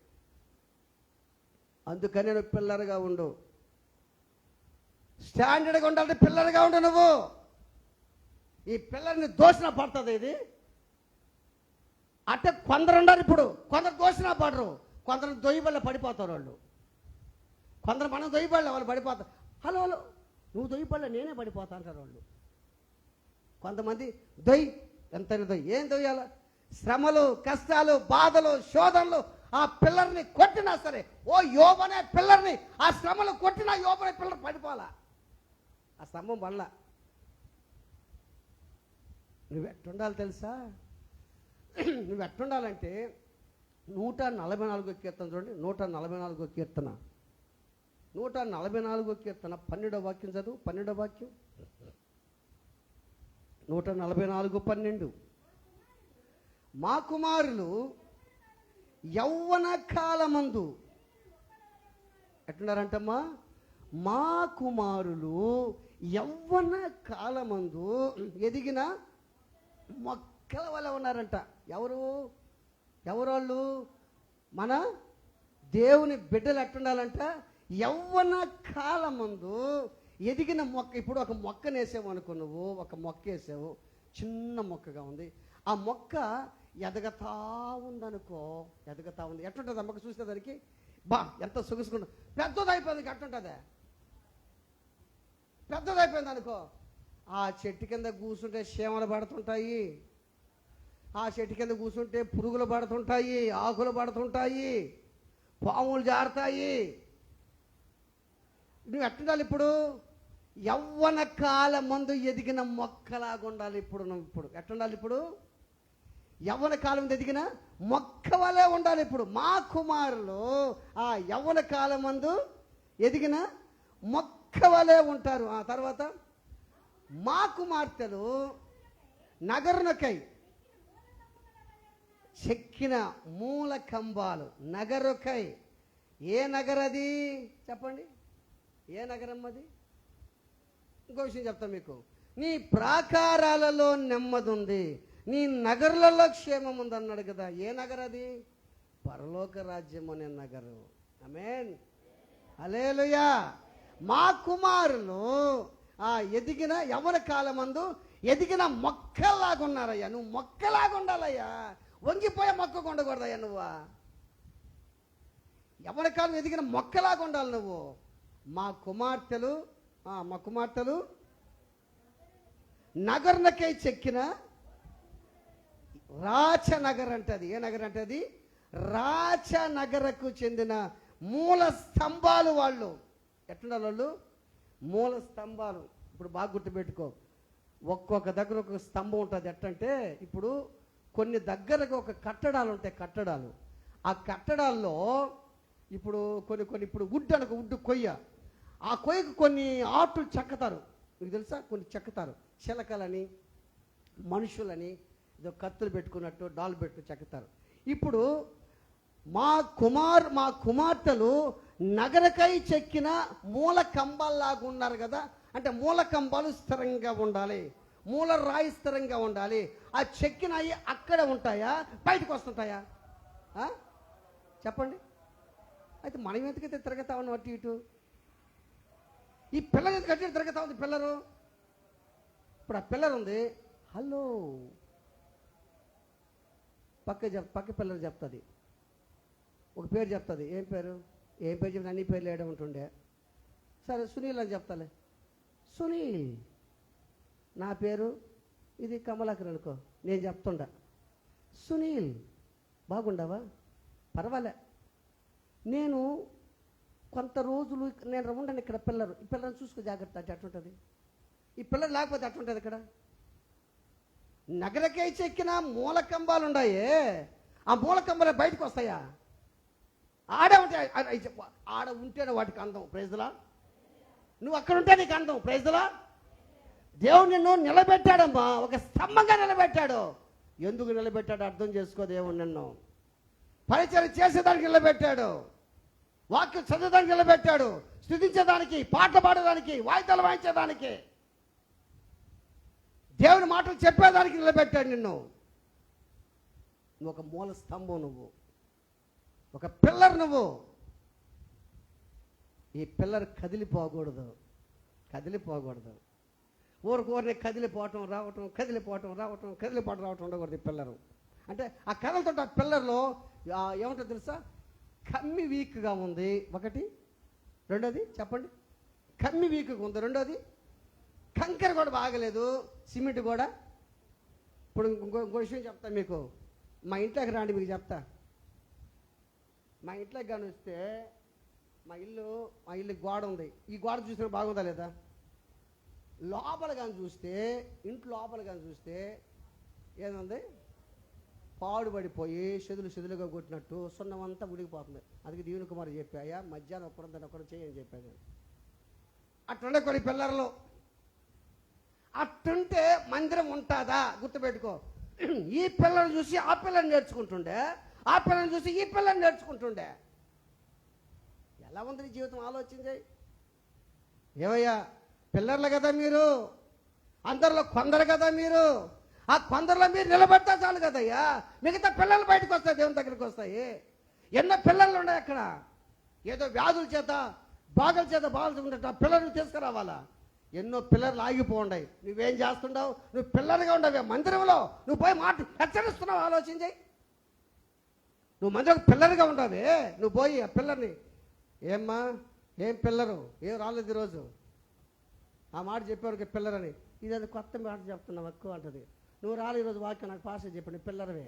అందుకని నువ్వు పిల్లరుగా ఉండు, స్టాండర్డ్గా ఉండాలంటే పిల్లరుగా ఉండు. నువ్వు ఈ పిల్లర్ని దోషణ పడుతుంది. ఇది అంటే కొందరు ఉండరు. ఇప్పుడు కొందరు దోషణ పడరు, కొందరు దొయ్యబళ్ళ పడిపోతారు వాళ్ళు. కొందరు మనం దొయ్యబళ్ళ వాళ్ళు పడిపోతారు. హలో నువ్వు దొయ్యబళ్ళ నేనే పడిపోతా అంటారు వాళ్ళు. కొంతమంది ఎంతైనా ఏం దొయ్యాల? శ్రమలు, కష్టాలు, బాధలు, శోధనలు ఆ పిల్లర్ని కొట్టినా సరే, ఓ యోబనే పిల్లర్ని ఆ శ్రమలు కొట్టినా యోబనే పిల్లర్ పడిపోవాలా ఆ స్తంభం వల్ల. నువ్వు ఎట్టుండాలి తెలుసా? నువ్వు ఎట్టుండాలంటే 144 కీర్తన చూడండి. 144 కీర్తన 144 కీర్తన 12వ వాక్యం చదువు. 12వ వాక్యం 144:12. మా కుమారులు యవ్వన కాలమందు ఎట్టున్నారంటమ్మా? మా కుమారులు యవ్వన కాలమందు ఎదిగిన మొక్కల వల్ల ఉన్నారంట. ఎవరోళ్ళు? మన దేవుని బిడ్డలు ఎట్టుండాలంట? యవ్వన కాలమందు ఎదిగిన మొక్క. ఇప్పుడు ఒక మొక్కను వేసావు అనుకో, నువ్వు ఒక మొక్క వేసావు, చిన్న మొక్కగా ఉంది. ఆ మొక్క ఎదగతా ఉందనుకో, ఎదగతా ఉంది. ఎట్లుంటుంది ఆ మొక్క చూస్తే దానికి? ఎంత సొగుసుకుంటుంది. పెద్దదైపోయింది, ఎట్లుంటుందా? పెద్దదైపోయింది అనుకో, ఆ చెట్టు కింద కూర్చుంటే చీమలు పడుతుంటాయి, ఆ చెట్టు కింద కూర్చుంటే పురుగులు పడుతుంటాయి, ఆకులు పడుతుంటాయి, పాములు జారుతాయి. నువ్వు ఎట్టుండాలి? ఇప్పుడు యవ్వన కాలం ముందు ఎదిగిన మొక్కలాగా ఉండాలి. ఇప్పుడు ఎట్టుండాలి? ఇప్పుడు యవ్వన కాలం ఎదిగిన మొక్క వలె ఉండాలి. ఇప్పుడు మా కుమారులు ఆ యవ్వన కాలం మందు ఎదిగిన మొక్క వలె ఉంటారు. ఆ తర్వాత మా కుమార్తెలు నగరునకై చెక్కిన మూల కంబాలు. నగరుకై ఏ నగరది చెప్పండి? ఏ నగరం అది? ఇంకో విషయం చెప్తా మీకు. నీ ప్రాకారాలలో నెమ్మది ఉంది, నీ నగరులలో క్షేమం ఉంది అన్నాడు కదా. ఏ నగరం అది? పరలోక రాజ్యం అనే నగరు. ఆమేన్, హల్లెలూయా. మా కుమారులు ఆ ఎదిగిన యవ్వన కాలమందు ఎదిగిన మొక్కలాగా ఉన్నారయ్యా. నువ్వు మొక్కలాగా ఉండాలయ్యా, వంగిపోయే మొక్కకు ఉండకూడదయ్యా. నువ్వు యవ్వన కాలం ఎదిగిన మొక్కలాగా ఉండాలి నువ్వు. మా కుమార్తెలు నగరునకై చెక్కిన రాచనగర్ అంటది. ఏ నగర్ అంటది? రాచనగరకు చెందిన మూల స్తంభాలు వాళ్ళు. ఎట్లుండాలి వాళ్ళు? మూల స్తంభాలు. ఇప్పుడు బాగా గుర్తుపెట్టుకో, ఒక్కొక్క దగ్గర ఒక స్తంభం ఉంటుంది. ఎట్టంటే ఇప్పుడు కొన్ని దగ్గరకు ఒక కట్టడాలు ఉంటాయి. కట్టడాలు, ఆ కట్టడాల్లో ఇప్పుడు కొన్ని ఇప్పుడు వుడ్ అనుకో, వుడ్ కొయ్య, ఆ కొయ్యకు కొన్ని ఆర్టులు చెక్కుతారు. మీకు తెలుసా? కొన్ని చెక్కుతారు. చిలకలని, మనుషులని, ఏదో కత్తులు పెట్టుకున్నట్టు, డాల్ పెట్టు చెక్కుతారు. ఇప్పుడు మా కుమార్తెలు నగరకై చెక్కిన మూల కంబాల్లాగా ఉన్నారు కదా. అంటే మూల కంబాలు స్థిరంగా ఉండాలి, మూల రాయి స్థిరంగా ఉండాలి. ఆ చెక్కిన అవి అక్కడే ఉంటాయా, బయటకు వస్తుంటాయా? చెప్పండి. అయితే మనం ఎందుకైతే తిరగతా ఉన్నాం అటు ఇటు? ఈ పిల్లలు ఎందుకు అటు ఇటు తిరగతా ఉంది? పిల్లరు ఇప్పుడు ఆ పిల్లరు ఉంది, హలో పక్క పిల్లలు చెప్తుంది, ఒక పేరు చెప్తుంది. ఏం పేరు చెప్పిన అన్ని పేర్లు వేయడం ఉంటుండే. సరే సునీల్ అని చెప్తాలే. సునీల్, నా పేరు ఇది కమలాకర్ అనుకో, నేను చెప్తుండా సునీల్ బాగుండవా? పర్వాలే, నేను కొంత రోజులు నేను ఉండను ఇక్కడ. ఈ పిల్లలను చూసుకో జాగ్రత్త. అంటే అట్టుంటుంది. ఈ పిల్లలు లేకపోతే అట్టుంటుంది. ఇక్కడ నగరకై చెక్కిన మూల కంబాలు ఉన్నాయే, ఆ మూల కంబాలు బయటకు వస్తాయా? ఆడే ఉంటాయి. ఆడ ఉంటేనే వాటికి అందం. ప్రైజ్లా. నువ్వు అక్కడ ఉంటే నీకు అందం. ప్రైజ్లా. దేవుడు నిన్ను నిలబెట్టాడమ్మా, ఒక స్తంభంగా నిలబెట్టాడు. ఎందుకు నిలబెట్టాడు అర్థం చేసుకో. దేవుడు నిన్ను పరిచయం చేసేదానికి నిలబెట్టాడు, వాక్యం చదవడానికి నిలబెట్టాడు, స్తుతించేదానికి, పాటలు పాడేదానికి, వాయిద్యాలు వాయించేదానికి, దేవుని మాటలు చెప్పేదానికి నిలబెట్టాడు నిన్ను. నువ్వు ఒక మూల స్తంభం, నువ్వు ఒక పిల్లర్. నువ్వు ఈ పిల్లర్ కదిలిపోకూడదు. ఊరిని కదిలిపోవటం రావటం ఉండకూడదు. ఈ పిల్లరు అంటే ఆ కథలతో ఆ పిల్లర్లో ఏముంటుందో తెలుసా? కమ్మి వీక్గా ఉంది ఒకటి, రెండోది చెప్పండి, కమ్మి వీక్గా ఉంది, రెండోది కంకర కూడా బాగలేదు, సిమెంట్ కూడా. ఇప్పుడు ఇంకో విషయం చెప్తా మీకు. మా ఇంట్లోకి రాండి, మీకు చెప్తా. మా ఇంట్లోకి కానీ వస్తే మా ఇల్లు గోడ ఉంది. ఈ గోడ చూసినా బాగుందా లేదా? లోపల కానీ చూస్తే, ఇంటి లోపల కానీ చూస్తే ఏముంది? పాడుపడిపోయి చెదులుగా కొట్టినట్టు సున్నమంతా ఉడికిపోతుంది. అందుకే దీవుని కుమార్ చెప్పాయా మధ్యాహ్నం ఒక్కరంతా ఒక్కరు చేయని చెప్పాను. అట్లుండే కొన్ని పిల్లర్లు. అట్టుంటే మందిరం ఉంటుందా? గుర్తుపెట్టుకో. ఈ పిల్లలు చూసి ఆ పిల్లని నేర్చుకుంటుండే, ఆ పిల్లని చూసి ఈ పిల్లని నేర్చుకుంటుండే. ఎలా ఉంది నీ జీవితం? ఆలోచించాయి. ఏవయ్యా పిల్లర్లు కదా మీరు, అందరిలో కొందరు కదా మీరు. ఆ కొందరిలో మీరు నిలబడతా చాలు కదయ్యా, మిగతా పిల్లలు బయటకు వస్తాయి, దేవుని దగ్గరికి వస్తాయి. ఎన్నో పిల్లలు ఉన్నాయి అక్కడ. ఏదో వ్యాధుల చేత బాధల చేత బాధ పిల్లల్ని తీసుకురావాలా? ఎన్నో పిల్లర్లు ఆగిపోండాయి. నువ్వేం చేస్తుండవు? నువ్వు పిల్లలుగా ఉండవే మందిరంలో. నువ్వు పోయి మాట హెచ్చరిస్తున్నావు. ఆలోచించాయి. నువ్వు మందిరం పిల్లలుగా ఉండవే, నువ్వు పోయి ఆ పిల్లర్ని ఏమ్మా ఏం పిల్లరు ఏం రాలేదు ఈరోజు ఆ మాట చెప్పేవారికి పిల్లరని. ఇది అది కొత్త మాట చెప్తున్నావు ఎక్కువ అంటది. నువ్వు రాలి ఈరోజు వాక్యం నాకు పాస్ చెప్పండి పిల్లరవే.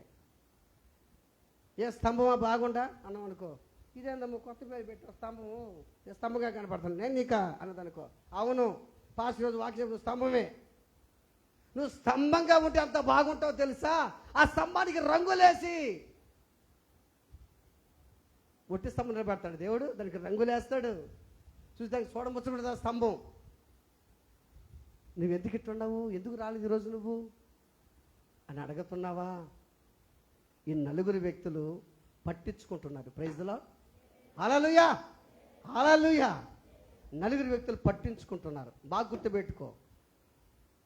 ఏ స్తంభమా బాగుండా అన్నాం అనుకో, ఇదేందమ్మా కొత్త పేరు పెట్టు స్తంభము, ఏ స్తంభంగా కనపడుతుంది నేను నీకా అన్నదనుకో, అవును పాస్ ఈరోజు వాక్యం నువ్వు స్తంభమే. నువ్వు స్తంభంగా ఉంటే అంత బాగుంటావు తెలుసా? ఆ స్తంభానికి రంగులేసి ఒట్టి స్తంభం నిలబెడతాడు దేవుడు, దానికి రంగులేస్తాడు. చూసి దానికి చూడముచ్చకూడదు ఆ స్తంభం. నువ్వు ఎందుకు ఇట్లున్నావు, ఎందుకు రాలేదు ఈరోజు నువ్వు అని అడుగుతున్నావా? ఈ నలుగురు వ్యక్తులు పట్టించుకుంటున్నారు. Praise the lord. హల్లెలూయా హల్లెలూయా. నలుగురు వ్యక్తులు పట్టించుకుంటున్నారు. బాగా గుర్తుపెట్టుకో.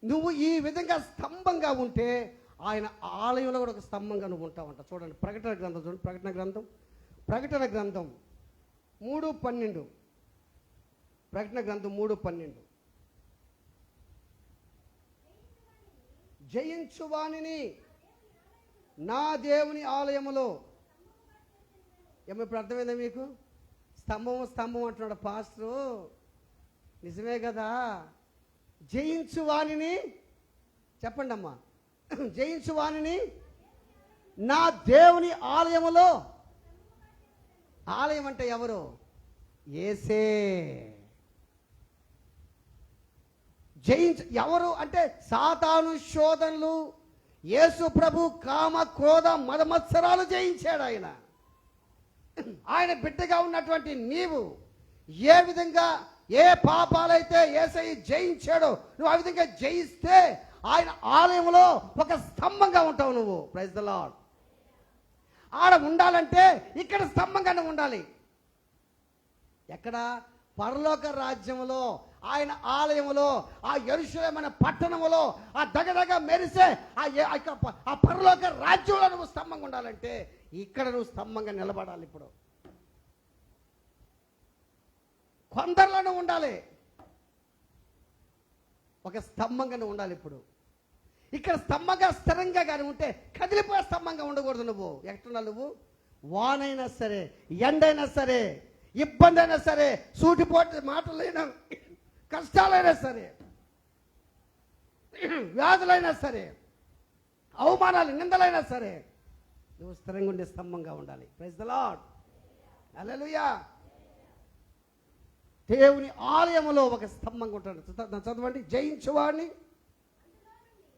నువ్వు ఈ విధంగా స్తంభంగా ఉంటే ఆయన ఆలయంలో కూడా ఒక స్తంభంగా నువ్వు ఉంటావంట. చూడండి ప్రకటన గ్రంథం చూడండి. ప్రకటన గ్రంథం 3:12. ప్రకటన గ్రంథం 3:12. జయించువానిని నా దేవుని ఆలయములో. ఏమో ఇప్పుడు అర్థమైందా మీకు? స్తంభం అంటున్నాడు పాస్టరు. నిజమే కదా. జయించువానిని చెప్పండి అమ్మా. జయించువానిని నా దేవుని ఆలయములో. ఆలయం అంటే ఎవరు? యేసే. ఎవరు అంటే సాతాను శోధనలు, యేసు ప్రభు కామ క్రోధ మదమత్సరాలు జయించాడు ఆయన. ఆయన బిడ్డగా ఉన్నటువంటి నీవు ఏ విధంగా ఏ పాపాలైతే యేసయ్య జయించాడో నువ్వు ఆ విధంగా జయిస్తే ఆయన ఆలయంలో ఒక స్తంభంగా ఉంటావు నువ్వు. Praise the Lord. ఆడ ఉండాలంటే ఇక్కడ స్తంభంగానే ఉండాలి. ఎక్కడ? పరలోక రాజ్యములో, ఆయన ఆలయములో, ఆ యెరూషలేము అనే పట్టణములో, ఆ దగదగ మెరిసే ఆ పరలోక రాజ్యంలో నువ్వు స్తంభంగా ఉండాలంటే ఇక్కడ నువ్వు స్తంభంగా నిలబడాలి. ఇప్పుడు కొందరిలో నువ్వు ఉండాలి, ఒక స్తంభంగా నువ్వు ఉండాలి. ఇప్పుడు ఇక్కడ స్తంభంగా స్థిరంగా కానీ ఉంటే కదిలిపోయే స్తంభంగా ఉండకూడదు. నువ్వు ఎక్కడున్నా నువ్వు వానైనా సరే, ఎండైనా సరే, ఇబ్బంది అయినా సరే, సూటిపోటు మాటలైనా, కష్టాలైనా సరే, వ్యాధులైనా సరే, అవమానాలు నిందలైనా సరే నువ్వు స్థిరంగా ఉండే స్తంభంగా ఉండాలి. Praise the lord. హల్లెలూయా. దేవుని ఆలయములో ఒక స్తంభంగా ఉంటాడు. చదవండి. జయించువాడిని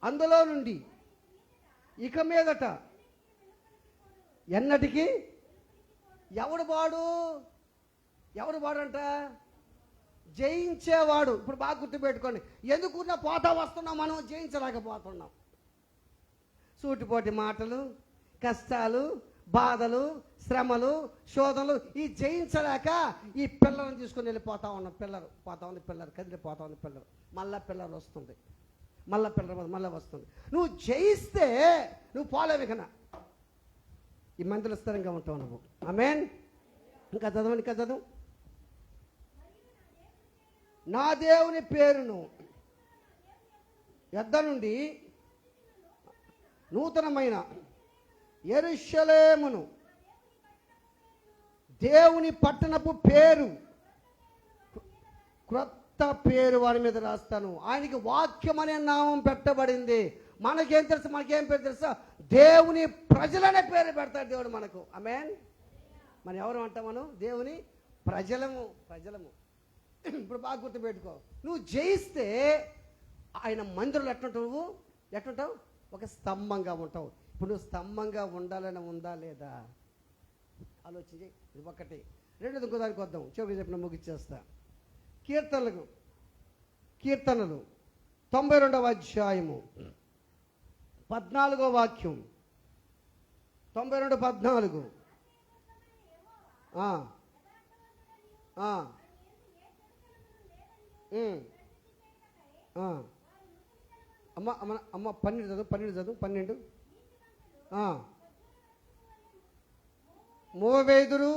అందులో నుండి ఇక మీదట ఎన్నటికి ఎవడు వాడంట? జయించేవాడు. ఇప్పుడు బాగా గుర్తుపెట్టుకోండి. ఎందుకున్నా పోతా వస్తున్నాం, మనం జయించలేకపోతున్నాం. సూటిపోటి మాటలు, కష్టాలు, బాధలు, శ్రమలు, శోధనలు ఈ జయించలేక ఈ పిల్లలను తీసుకుని వెళ్ళిపోతా ఉన్నాం. పోతా ఉంది పిల్లలు, కదిలిపోతా ఉంది పిల్లలు. మళ్ళా పిల్లలు వస్తుంది, మళ్ళా వస్తుంది. నువ్వు జయిస్తే నువ్వు పోలేవు. ఇకనా ఈ మందిలో స్థిరంగా ఉంటావు నువ్వు. ఆమేన్. ఇంకా చదువు. నా దేవుని పేరును యొద్ద నుండి నూతనమైన యెరూషలేమును, దేవుని పట్టణపు పేరు, క్రొత్త పేరు వారి మీద రాస్తాను. ఆయనకి వాక్యం అనే నామం పెట్టబడింది. మనకేం తెలుసు? మనకేం పేరు తెలుసా? దేవుని ప్రజలనే పేరు పెడతాడు దేవుడు మనకు. ఆమేన్. మనం ఎవరు అంటాం? మనం దేవుని ప్రజలము. ఇప్పుడు బాగా గుర్తుపెట్టుకో. నువ్వు జయిస్తే ఆయన మందిరంలో ఎట్లుంటావు? ఒక స్తంభంగా ఉంటావు. ఇప్పుడు నువ్వు స్తంభంగా ఉండాలని ఉందా లేదా ఆలోచించి. ఇది ఒకటి. రెండోది ఇంకో దానికి వద్దాం, చివరికి చెప్పిన ముగిచ్చేస్తా. కీర్తనలు 92వ అధ్యాయము 14వ వాక్యం. 92:14. అమ్మ 12 చదువు. మోవేదురు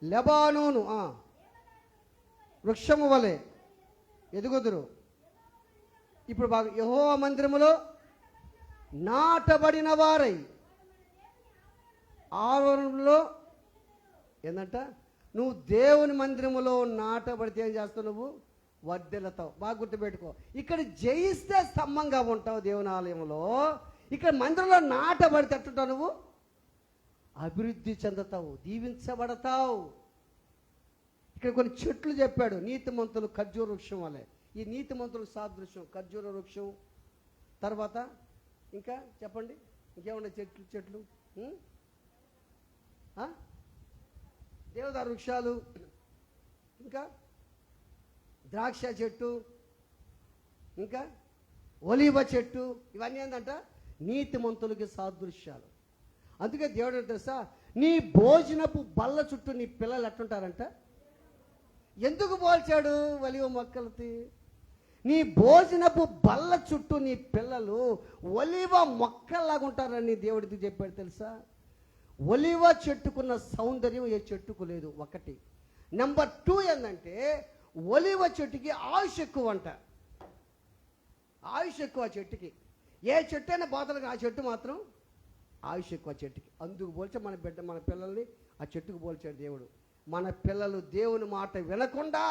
లెబానోను వృక్షము వలె ఎదుగుదురు. ఇప్పుడు బాగా, యెహోవా మందిరములో నాటబడిన వారై ఆవరణలో ఏందంట, నువ్వు దేవుని మందిరములో నాటబడితే ఏం చేస్తావు? నువ్వు వర్ధిల్లుతావు. బాగా గుర్తుపెట్టుకో. ఇక్కడ జయిస్తే స్తంభంగా ఉంటావు దేవుని ఆలయంలో. ఇక్కడ మందిరంలో నాటబడితే ఎట్టుంటావు? నువ్వు అభివృద్ధి చెందుతావు, దీవించబడతావు. ఇక్కడ కొన్ని చెట్లు చెప్పాడు. నీతిమంతులు ఖర్జూర వృక్షం వలె. ఈ నీతిమంతులకు సాదృశ్యం ఖర్జూర వృక్షం. తర్వాత ఇంకా చెప్పండి, ఇంకేమన్నా చెట్లు దేవదారు వృక్షాలు, ఇంకా ద్రాక్ష చెట్టు, ఇంకా ఒలీవ చెట్టు. ఇవన్నీ ఏంటంట నీతిమంతులకి సాదృశ్యాలు. అందుకే దేవుడు తెలుసా, నీ భోజనపు బల్ల చుట్టూ నీ పిల్లలు ఎట్టుంటారంట? ఎందుకు పోల్చాడు ఒలీవ మొక్కలకి? నీ భోజనపు బల్ల చుట్టూ నీ పిల్లలు ఒలీవ మొక్కల్లాగా ఉంటారని దేవుడికి చెప్పాడు తెలుసా. ఒలీవ చెట్టుకున్న సౌందర్యం ఏ చెట్టుకు లేదు. ఒకటి. నెంబర్ 2 ఏంటంటే, ఒలీవ చెట్టుకి ఆయుష్ ఎక్కువ అంట. ఆయుష్ ఎక్కువ చెట్టుకి. ఏ చెట్టు అయినా బాధలుగా, ఆ చెట్టు మాత్రం ఆయుష్ ఎక్కువ చెట్టుకి. అందుకు పోల్చే మన పిల్లల్ని ఆ చెట్టుకు పోల్చాడు దేవుడు. మన పిల్లలు దేవుని మాట వినకుండా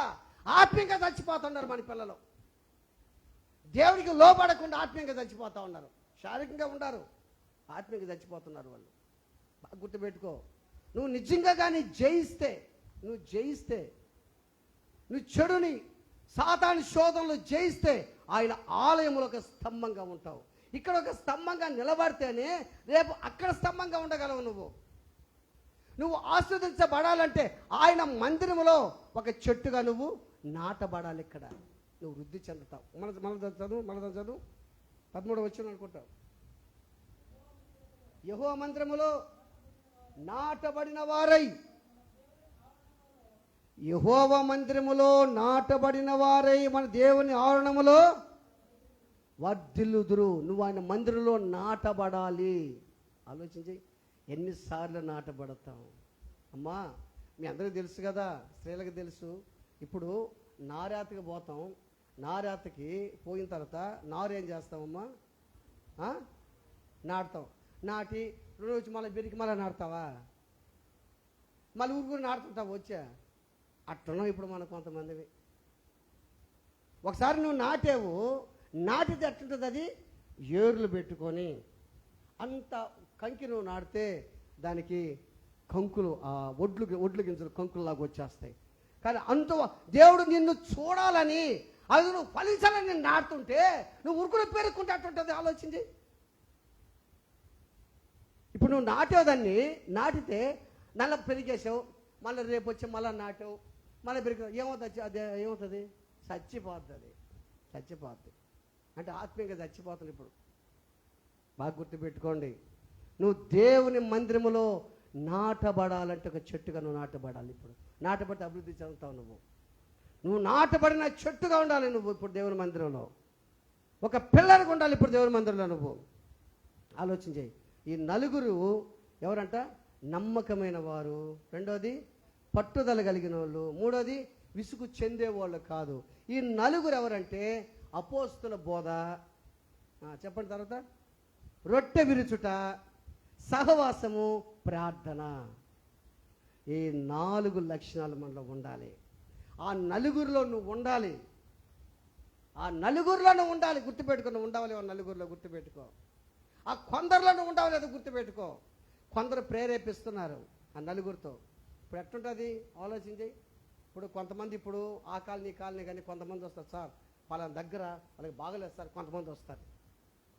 ఆత్మీయంగా చచ్చిపోతున్నారు. మన పిల్లలు దేవుడికి లోపడకుండా ఆత్మీయంగా చచ్చిపోతూ ఉన్నారు. శారీరకంగా ఉన్నారు, ఆత్మీయంగా చచ్చిపోతున్నారు వాళ్ళు. బాగా గుర్తుపెట్టుకో. నువ్వు నిజంగా కానీ జయిస్తే, నువ్వు చెడుని సాతాను శోధనలు జయిస్తే ఆయన ఆలయంలో ఒక స్తంభంగా ఉంటావు. ఇక్కడ ఒక స్తంభంగా నిలబడితేనే రేపు అక్కడ స్తంభంగా ఉండగలవు. నువ్వు ఆస్వాదించబడాలంటే ఆయన మందిరములో ఒక చెట్టుగా నువ్వు నాటబడాలి. ఇక్కడ నువ్వు వృద్ధి చెందుతావు. మన చదువు 13 వచ్చిన అనుకుంటావు. యెహోవా మందిరములో నాటబడిన వారై, యెహోవా మందిరములో నాటబడిన వారై మన దేవుని ఆవరణములో వర్ధిల్లుదురు. నువ్వు ఆయన మందిరంలో నాటబడాలి. ఆలోచించి, ఎన్నిసార్లు నాటబడతావు? అమ్మా, మీ అందరికీ తెలుసు కదా, స్త్రీలకు తెలుసు. ఇప్పుడు నారాతకి పోతాం. నారాతకి పోయిన తర్వాత నారు ఏం చేస్తామమ్మా? నాటుతాం. నాటి 2 రోజు మళ్ళీ బెరికి మళ్ళీ నాటుతావా? మళ్ళీ ఊరుకుని నాటుతుంటావు. వచ్చా అట్లనో ఇప్పుడు మన కొంతమందివి. ఒకసారి నువ్వు నాటావు, నాటితే ఎట్లుంటుంది? అది ఏర్లు పెట్టుకొని అంత కంకి నువ్వు నాటితే దానికి కంకులు, ఒడ్లు గింజలు కంకుల్లాగా వచ్చేస్తాయి. కానీ అంత దేవుడు నిన్ను చూడాలని, అది నువ్వు ఫలించాలని నేను నాటుతుంటే నువ్వు ఉరుకుని పేరుకుంటే అట్టుంటుంది. ఆలోచించి. ఇప్పుడు నువ్వు నాటేదాన్ని, నాటితే నల్ల పెరిగేసావు, మళ్ళీ రేపు వచ్చి మళ్ళీ నాటావు, మళ్ళీ పెరిగి ఏమవుతుంది? అదే ఏమవుతుంది? చచ్చిపోతుంది. అంటే ఆత్మీయంగా చచ్చిపోతుంది. ఇప్పుడు బాగా గుర్తుపెట్టుకోండి. నువ్వు దేవుని మందిరములో నాటబడాలంటే ఒక చెట్టుగా నువ్వు నాటబడాలి. ఇప్పుడు నాటబడితే అభివృద్ధి చెందుతావు. నువ్వు నాటబడిన చెట్టుగా ఉండాలి. నువ్వు ఇప్పుడు దేవుని మందిరంలో ఒక పిల్లర్గా ఉండాలి. ఇప్పుడు దేవుని మందిరంలో నువ్వు ఆలోచించేయి. ఈ నలుగురు ఎవరంట? నమ్మకమైన వారు. రెండోది పట్టుదల కలిగిన వాళ్ళు. మూడోది విసుగు చెందేవాళ్ళు కాదు. ఈ నలుగురు ఎవరంటే అపోస్తుల బోధ, చెప్పండి, తర్వాత రొట్టె విరుచుట, సహవాసము, ప్రార్థన. ఈ 4 లక్షణాలు మనలో ఉండాలి. ఆ నలుగురిలో నువ్వు ఉండాలి. గుర్తుపెట్టుకో. నువ్వు ఉండవాలి ఆ నలుగురిలో. గుర్తుపెట్టుకో. ఆ కొందరిలో నువ్వు ఉండవాలి. అది గుర్తుపెట్టుకో. కొందరు ప్రేరేపిస్తున్నారు ఆ నలుగురితో. ఇప్పుడు ఎట్టుంటుంది ఆలోచించి. ఇప్పుడు కొంతమంది, ఇప్పుడు ఆ కాలనీ కానీ కొంతమంది వస్తారు. సార్ పలానా దగ్గర వాళ్ళకి బాగలేదు సార్, కొంతమంది వస్తారు.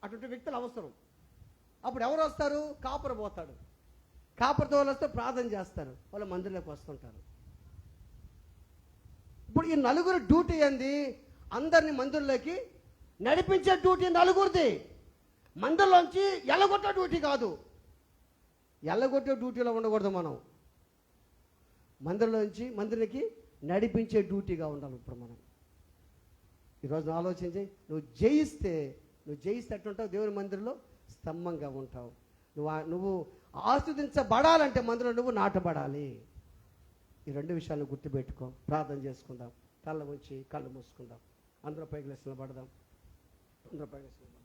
అటువంటి వ్యక్తులు అవసరం. అప్పుడు ఎవరు వస్తారు? కాపరు పోతాడు. కాపరితో వాళ్ళు వస్తే ప్రార్థన చేస్తారు, వాళ్ళు మందిరంలోకి వస్తుంటారు. ఇప్పుడు ఈ నలుగురు డ్యూటీ ఏంది? అందరినీ మందిరంలోకి నడిపించే డ్యూటీ నలుగురిది. మందిరంలోంచి ఎల్లగొట్టే డ్యూటీ కాదు. ఎల్లగొట్టే డ్యూటీలో ఉండకూడదు. మనం మందిరంలోంచి మందిరానికి నడిపించే డ్యూటీగా ఉండాలి. ఇప్పుడు మనం ఈరోజు ఆలోచించి నువ్వు జయిస్తే ఎట్టుంటావు? దేవుని మందిరంలో స్తంభంగా ఉంటావు. నువ్వు ఆస్వాదించబడాలంటే మందిరంలో నువ్వు నాటబడాలి. ఈ రెండు విషయాలను గుర్తుపెట్టుకో. ప్రార్థన చేసుకుందాం. కళ్ళ ఉంచి కళ్ళు మూసుకుందాం. అందరూ పైకి లేచి నిలబడదాం. అందరూ పైకి లేచి నిలబడదాం.